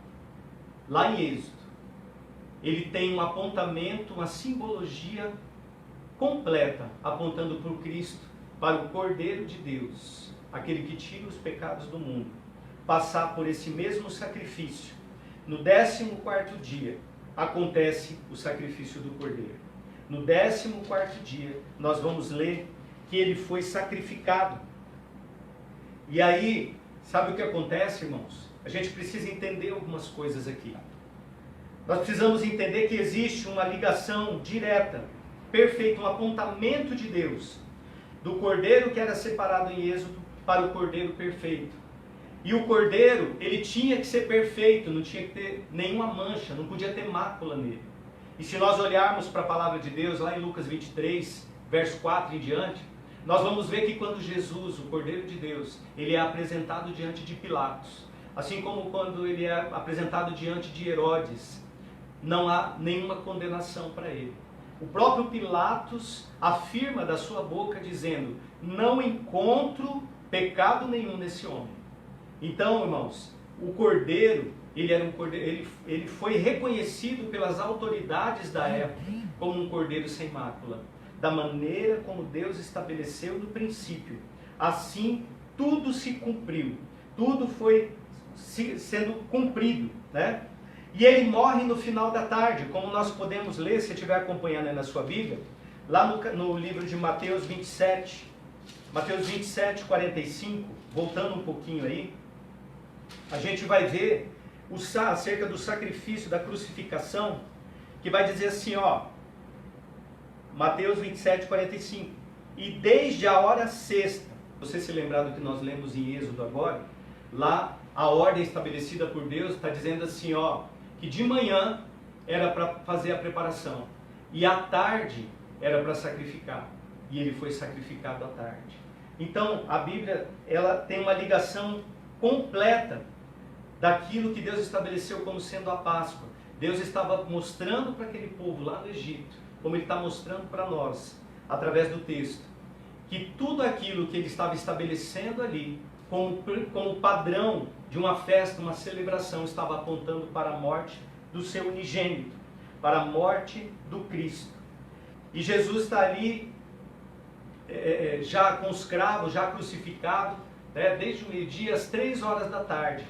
lá em Êxodo, ele tem um apontamento, uma simbologia completa, apontando para o Cristo, para o Cordeiro de Deus, aquele que tira os pecados do mundo, passar por esse mesmo sacrifício. No 14º dia, acontece o sacrifício do Cordeiro. No 14º dia, nós vamos ler que ele foi sacrificado. E aí, sabe o que acontece, irmãos? A gente precisa entender algumas coisas aqui. Nós precisamos entender que existe uma ligação direta, perfeita, um apontamento de Deus, do Cordeiro que era separado em Êxodo para o Cordeiro perfeito. E o Cordeiro, ele tinha que ser perfeito, não tinha que ter nenhuma mancha, não podia ter mácula nele. E se nós olharmos para a palavra de Deus, lá em Lucas 23, verso 4 em diante, nós vamos ver que quando Jesus, o Cordeiro de Deus, ele é apresentado diante de Pilatos, assim como quando ele é apresentado diante de Herodes, não há nenhuma condenação para ele. O próprio Pilatos afirma da sua boca dizendo, não encontro pecado nenhum nesse homem. Então, irmãos, o Cordeiro, ele foi reconhecido pelas autoridades da época como um Cordeiro sem mácula, da maneira como Deus estabeleceu no princípio. Assim, tudo se cumpriu, tudo foi sendo cumprido, né? E ele morre no final da tarde, como nós podemos ler, se estiver acompanhando aí na sua Bíblia, lá no livro de Mateus 27, 45, voltando um pouquinho aí, a gente vai ver acerca do sacrifício, da crucificação, que vai dizer assim, ó, Mateus 27, 45, e desde a hora sexta, você se lembrar do que nós lemos em Êxodo agora, lá a ordem estabelecida por Deus está dizendo assim, ó, que de manhã era para fazer a preparação, e à tarde era para sacrificar, e ele foi sacrificado à tarde. Então, a Bíblia, ela tem uma ligação completa daquilo que Deus estabeleceu como sendo a Páscoa. Deus estava mostrando para aquele povo lá no Egito, como Ele está mostrando para nós, através do texto, que tudo aquilo que Ele estava estabelecendo ali, como padrão de uma festa, uma celebração, estava apontando para a morte do seu unigênito, para a morte do Cristo. E Jesus está ali, já com os cravos, já crucificado, né, desde o meio-dia às 3 horas da tarde.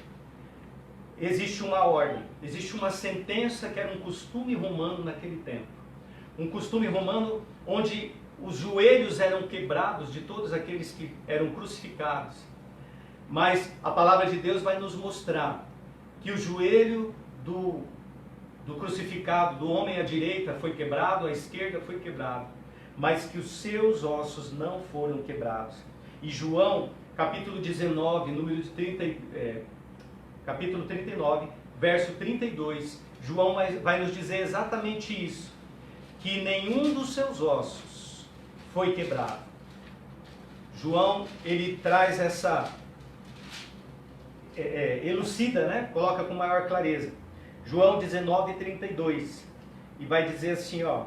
Existe uma ordem, existe uma sentença que era um costume romano naquele tempo. Um costume romano onde os joelhos eram quebrados de todos aqueles que eram crucificados. Mas a palavra de Deus vai nos mostrar que o joelho do crucificado, do homem à direita, foi quebrado, à esquerda foi quebrado, mas que os seus ossos não foram quebrados. E João, capítulo 19, capítulo 39, verso 32, João vai nos dizer exatamente isso, que nenhum dos seus ossos foi quebrado. João, ele traz essa, elucida, né? Coloca com maior clareza. João 19:32. E vai dizer assim, ó: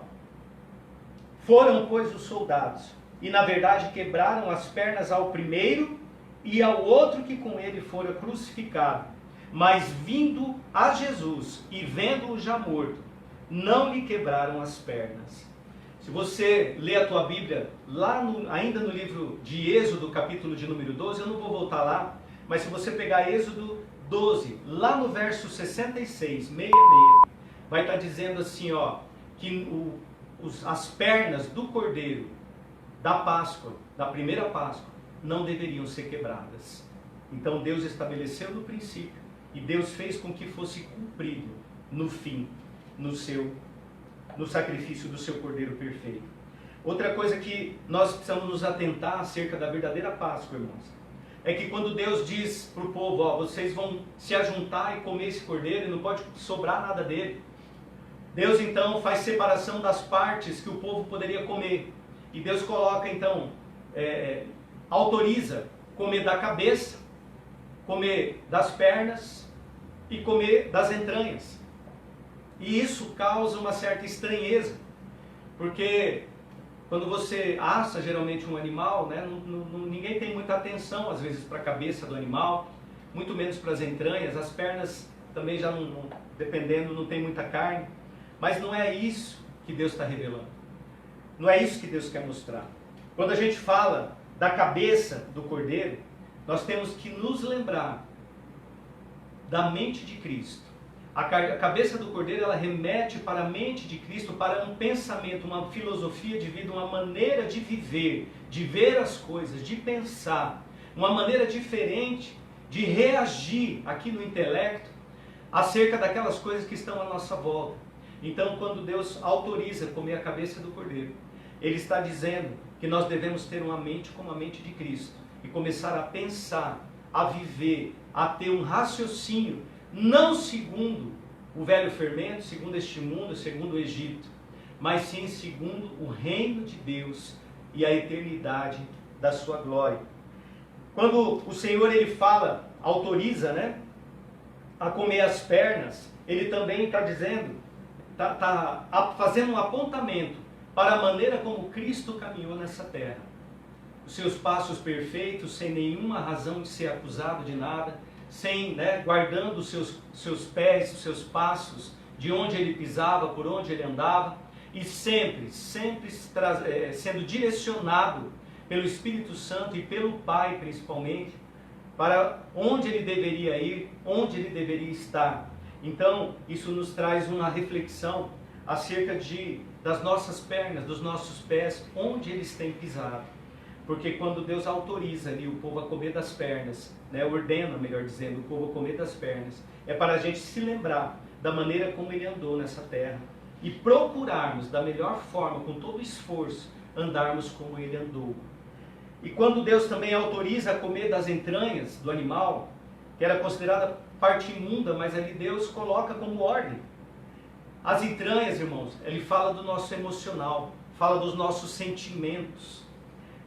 foram, pois, os soldados, e na verdade quebraram as pernas ao primeiro e ao outro que com ele fora crucificado. Mas vindo a Jesus e vendo-o já morto, não lhe quebraram as pernas. Se você lê a tua Bíblia, ainda no livro de Êxodo, capítulo de número 12, eu não vou voltar lá, mas se você pegar Êxodo 12, lá no verso 66, vai estar dizendo assim, ó, que as pernas do cordeiro da Páscoa, da primeira Páscoa, não deveriam ser quebradas. Então Deus estabeleceu no princípio e Deus fez com que fosse cumprido no fim, no sacrifício do seu cordeiro perfeito. Outra coisa que nós precisamos nos atentar acerca da verdadeira Páscoa, irmãos, é que quando Deus diz para o povo, ó, vocês vão se ajuntar e comer esse cordeiro e não pode sobrar nada dele. Deus então faz separação das partes que o povo poderia comer. E Deus coloca então, autoriza comer da cabeça, comer das pernas e comer das entranhas. E isso causa uma certa estranheza, porque quando você assa geralmente um animal, né, ninguém tem muita atenção às vezes para a cabeça do animal, muito menos para as entranhas. As pernas também já dependendo, não tem muita carne. Mas não é isso que Deus está revelando. Não é isso que Deus quer mostrar. Quando a gente fala da cabeça do cordeiro, nós temos que nos lembrar da mente de Cristo. A cabeça do cordeiro, ela remete para a mente de Cristo, para um pensamento, uma filosofia de vida, uma maneira de viver, de ver as coisas, de pensar, uma maneira diferente de reagir aqui no intelecto acerca daquelas coisas que estão à nossa volta. Então, quando Deus autoriza comer a cabeça do cordeiro, Ele está dizendo que nós devemos ter uma mente como a mente de Cristo e começar a pensar, a viver, a ter um raciocínio, não segundo o velho fermento, segundo este mundo, segundo o Egito, mas sim segundo o reino de Deus e a eternidade da sua glória. Quando o Senhor ele fala, autoriza, né, a comer as pernas, Ele também está dizendo, está fazendo um apontamento para a maneira como Cristo caminhou nessa terra. Os seus passos perfeitos, sem nenhuma razão de ser acusado de nada, guardando os seus pés, os seus passos, de onde ele pisava, por onde ele andava, e sempre sendo direcionado pelo Espírito Santo e pelo Pai principalmente, para onde ele deveria ir, onde ele deveria estar. Então, isso nos traz uma reflexão acerca das nossas pernas, dos nossos pés, onde eles têm pisado. Porque quando Deus autoriza ali o povo a comer das pernas, ordena, melhor dizendo, o povo a comer das pernas, é para a gente se lembrar da maneira como ele andou nessa terra e procurarmos da melhor forma, com todo esforço, andarmos como ele andou. E quando Deus também autoriza a comer das entranhas do animal, que era considerada parte imunda, mas ali Deus coloca como ordem. As entranhas, irmãos, ele fala do nosso emocional, fala dos nossos sentimentos.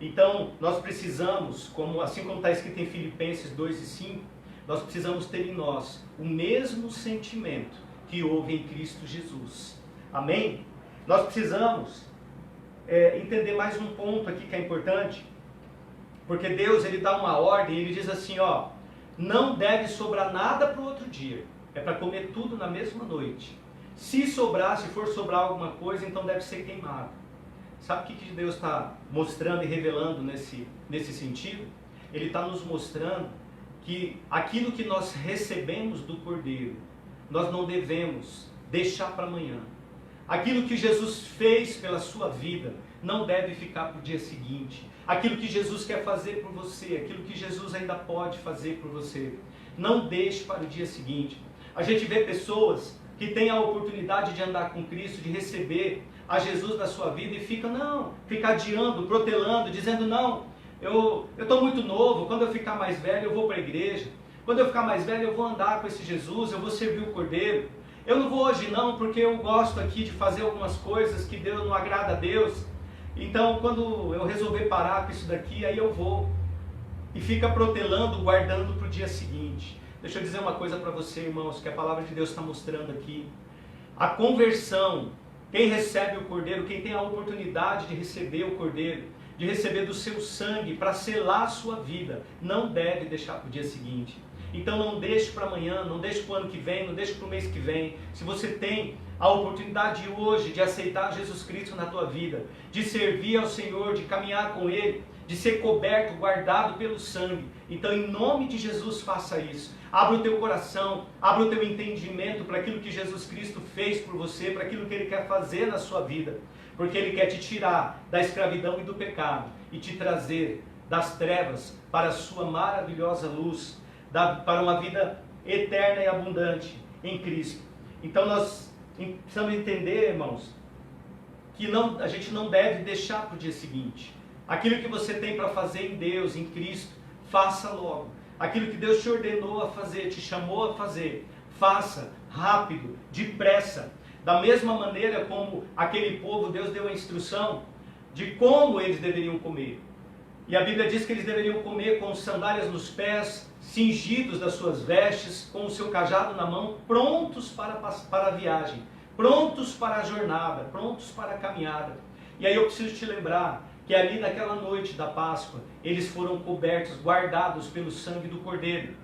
Então, nós precisamos, assim como está escrito em Filipenses 2:5, nós precisamos ter em nós o mesmo sentimento que houve em Cristo Jesus. Amém? Nós precisamos entender mais um ponto aqui que é importante, porque Deus ele dá uma ordem, ele diz assim, ó, não deve sobrar nada para o outro dia, é para comer tudo na mesma noite. Se for sobrar alguma coisa, então deve ser queimado. Sabe o que Deus está mostrando e revelando nesse sentido? Ele está nos mostrando que aquilo que nós recebemos do Cordeiro, nós não devemos deixar para amanhã. Aquilo que Jesus fez pela sua vida, não deve ficar para o dia seguinte. Aquilo que Jesus quer fazer por você, aquilo que Jesus ainda pode fazer por você, não deixe para o dia seguinte. A gente vê pessoas que têm a oportunidade de andar com Cristo, de receber a Jesus na sua vida e fica adiando, protelando, dizendo, não, eu estou muito novo, quando eu ficar mais velho eu vou para a igreja, quando eu ficar mais velho eu vou andar com esse Jesus, eu vou servir o Cordeiro, eu não vou hoje não, porque eu gosto aqui de fazer algumas coisas que Deus não agrada a Deus, então quando eu resolver parar com isso daqui, aí eu vou, e fica protelando, guardando para o dia seguinte. Deixa eu dizer uma coisa para você, irmãos, que a palavra de Deus está mostrando aqui. A conversão, quem recebe o Cordeiro, quem tem a oportunidade de receber o Cordeiro, de receber do seu sangue para selar a sua vida, não deve deixar para o dia seguinte. Então não deixe para amanhã, não deixe para o ano que vem, não deixe para o mês que vem. Se você tem a oportunidade hoje de aceitar Jesus Cristo na tua vida, de servir ao Senhor, de caminhar com Ele, de ser coberto, guardado pelo sangue, então em nome de Jesus faça isso. Abra o teu coração, abra o teu entendimento para aquilo que Jesus Cristo fez por você, para aquilo que Ele quer fazer na sua vida. Porque Ele quer te tirar da escravidão e do pecado e te trazer das trevas para a sua maravilhosa luz, para uma vida eterna e abundante em Cristo. Então nós precisamos entender, irmãos, que a gente não deve deixar para o dia seguinte. Aquilo que você tem para fazer em Deus, em Cristo, faça logo. Aquilo que Deus te ordenou a fazer, te chamou a fazer, faça rápido, depressa. Da mesma maneira como aquele povo, Deus deu a instrução de como eles deveriam comer. E a Bíblia diz que eles deveriam comer com sandálias nos pés, cingidos das suas vestes, com o seu cajado na mão, prontos para a viagem, prontos para a jornada, prontos para a caminhada. E aí eu preciso te lembrar que ali naquela noite da Páscoa, eles foram cobertos, guardados pelo sangue do Cordeiro.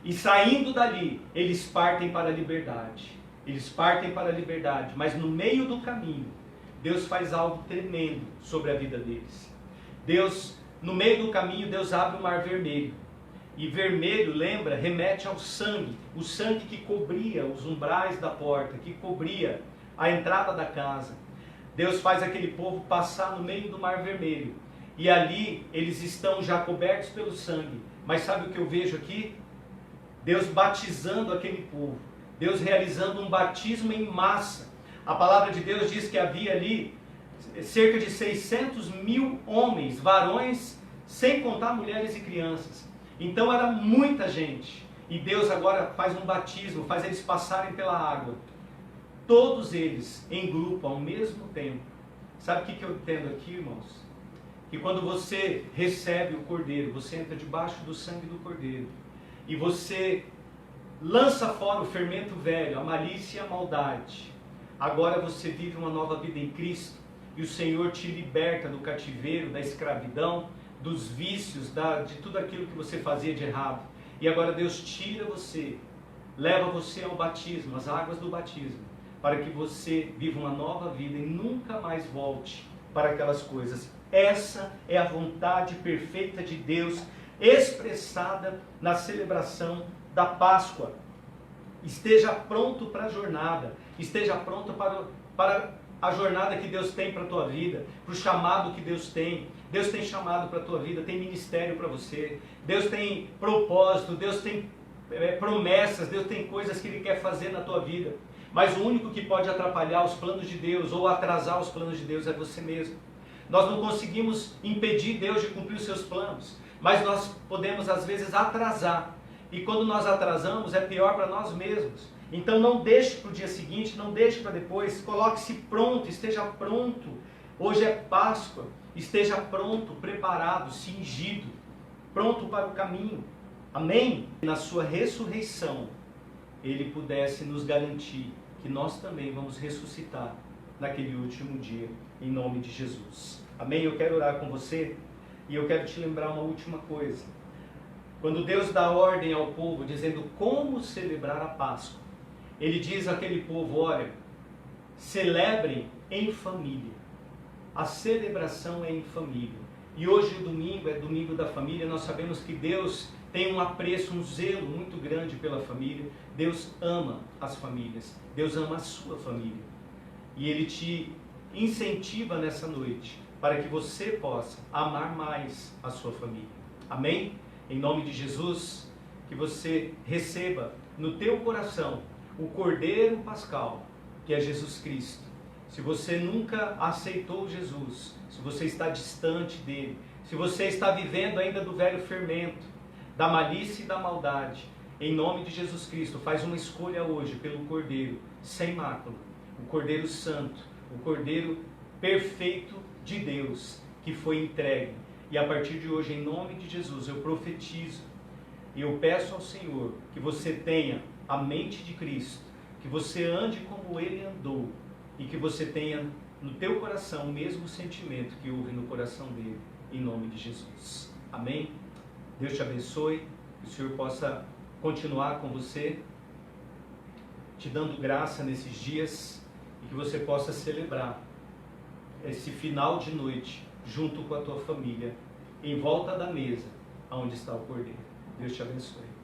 E saindo dali, eles partem para a liberdade. Eles partem para a liberdade, mas no meio do caminho, Deus faz algo tremendo sobre a vida deles. No meio do caminho, Deus abre o mar vermelho. E vermelho, lembra, remete ao sangue. O sangue que cobria os umbrais da porta, que cobria a entrada da casa. Deus faz aquele povo passar no meio do mar vermelho. E ali eles estão já cobertos pelo sangue. Mas sabe o que eu vejo aqui? Deus batizando aquele povo. Deus realizando um batismo em massa. A palavra de Deus diz que havia ali cerca de 600 mil homens, varões, sem contar mulheres e crianças. Então era muita gente. E Deus agora faz um batismo, faz eles passarem pela água. Todos eles em grupo ao mesmo tempo. Sabe o que eu entendo aqui, irmãos? Que quando você recebe o Cordeiro, você entra debaixo do sangue do Cordeiro. E você lança fora o fermento velho, a malícia e a maldade. Agora você vive uma nova vida em Cristo. E o Senhor te liberta do cativeiro, da escravidão, dos vícios, de tudo aquilo que você fazia de errado. E agora Deus tira você, leva você ao batismo, às águas do batismo, para que você viva uma nova vida e nunca mais volte para aquelas coisas. Essa é a vontade perfeita de Deus, expressada na celebração da Páscoa. Esteja pronto para a jornada, esteja pronto para a jornada que Deus tem para a tua vida, para o chamado que Deus tem. Deus tem chamado para a tua vida, tem ministério para você, Deus tem propósito, Deus tem promessas, Deus tem coisas que Ele quer fazer na tua vida. Mas o único que pode atrapalhar os planos de Deus ou atrasar os planos de Deus é você mesmo. Nós não conseguimos impedir Deus de cumprir os seus planos, mas nós podemos às vezes atrasar. E quando nós atrasamos é pior para nós mesmos. Então não deixe para o dia seguinte, não deixe para depois, coloque-se pronto, esteja pronto. Hoje é Páscoa, esteja pronto, preparado, cingido, pronto para o caminho. Amém? Na sua ressurreição, Ele pudesse nos garantir que nós também vamos ressuscitar naquele último dia, em nome de Jesus. Amém? Eu quero orar com você e eu quero te lembrar uma última coisa. Quando Deus dá ordem ao povo, dizendo como celebrar a Páscoa, Ele diz àquele povo, olha, celebrem em família. A celebração é em família. E hoje o domingo é domingo da família. Nós sabemos que Deus tem um apreço, um zelo muito grande pela família. Deus ama as famílias. Deus ama a sua família. E Ele te incentiva nessa noite para que você possa amar mais a sua família. Amém? Em nome de Jesus, que você receba no teu coração o Cordeiro Pascal, que é Jesus Cristo. Se você nunca aceitou Jesus, se você está distante dele, se você está vivendo ainda do velho fermento, da malícia e da maldade, em nome de Jesus Cristo, faz uma escolha hoje pelo Cordeiro sem mácula, o Cordeiro Santo, o Cordeiro perfeito de Deus, que foi entregue. E a partir de hoje, em nome de Jesus, eu profetizo E eu peço ao Senhor que você tenha a mente de Cristo, que você ande como Ele andou e que você tenha no teu coração o mesmo sentimento que houve no coração dele, em nome de Jesus. Amém? Deus te abençoe, que o Senhor possa continuar com você, te dando graça nesses dias e que você possa celebrar esse final de noite junto com a tua família, em volta da mesa onde está o Cordeiro. Deus te abençoe.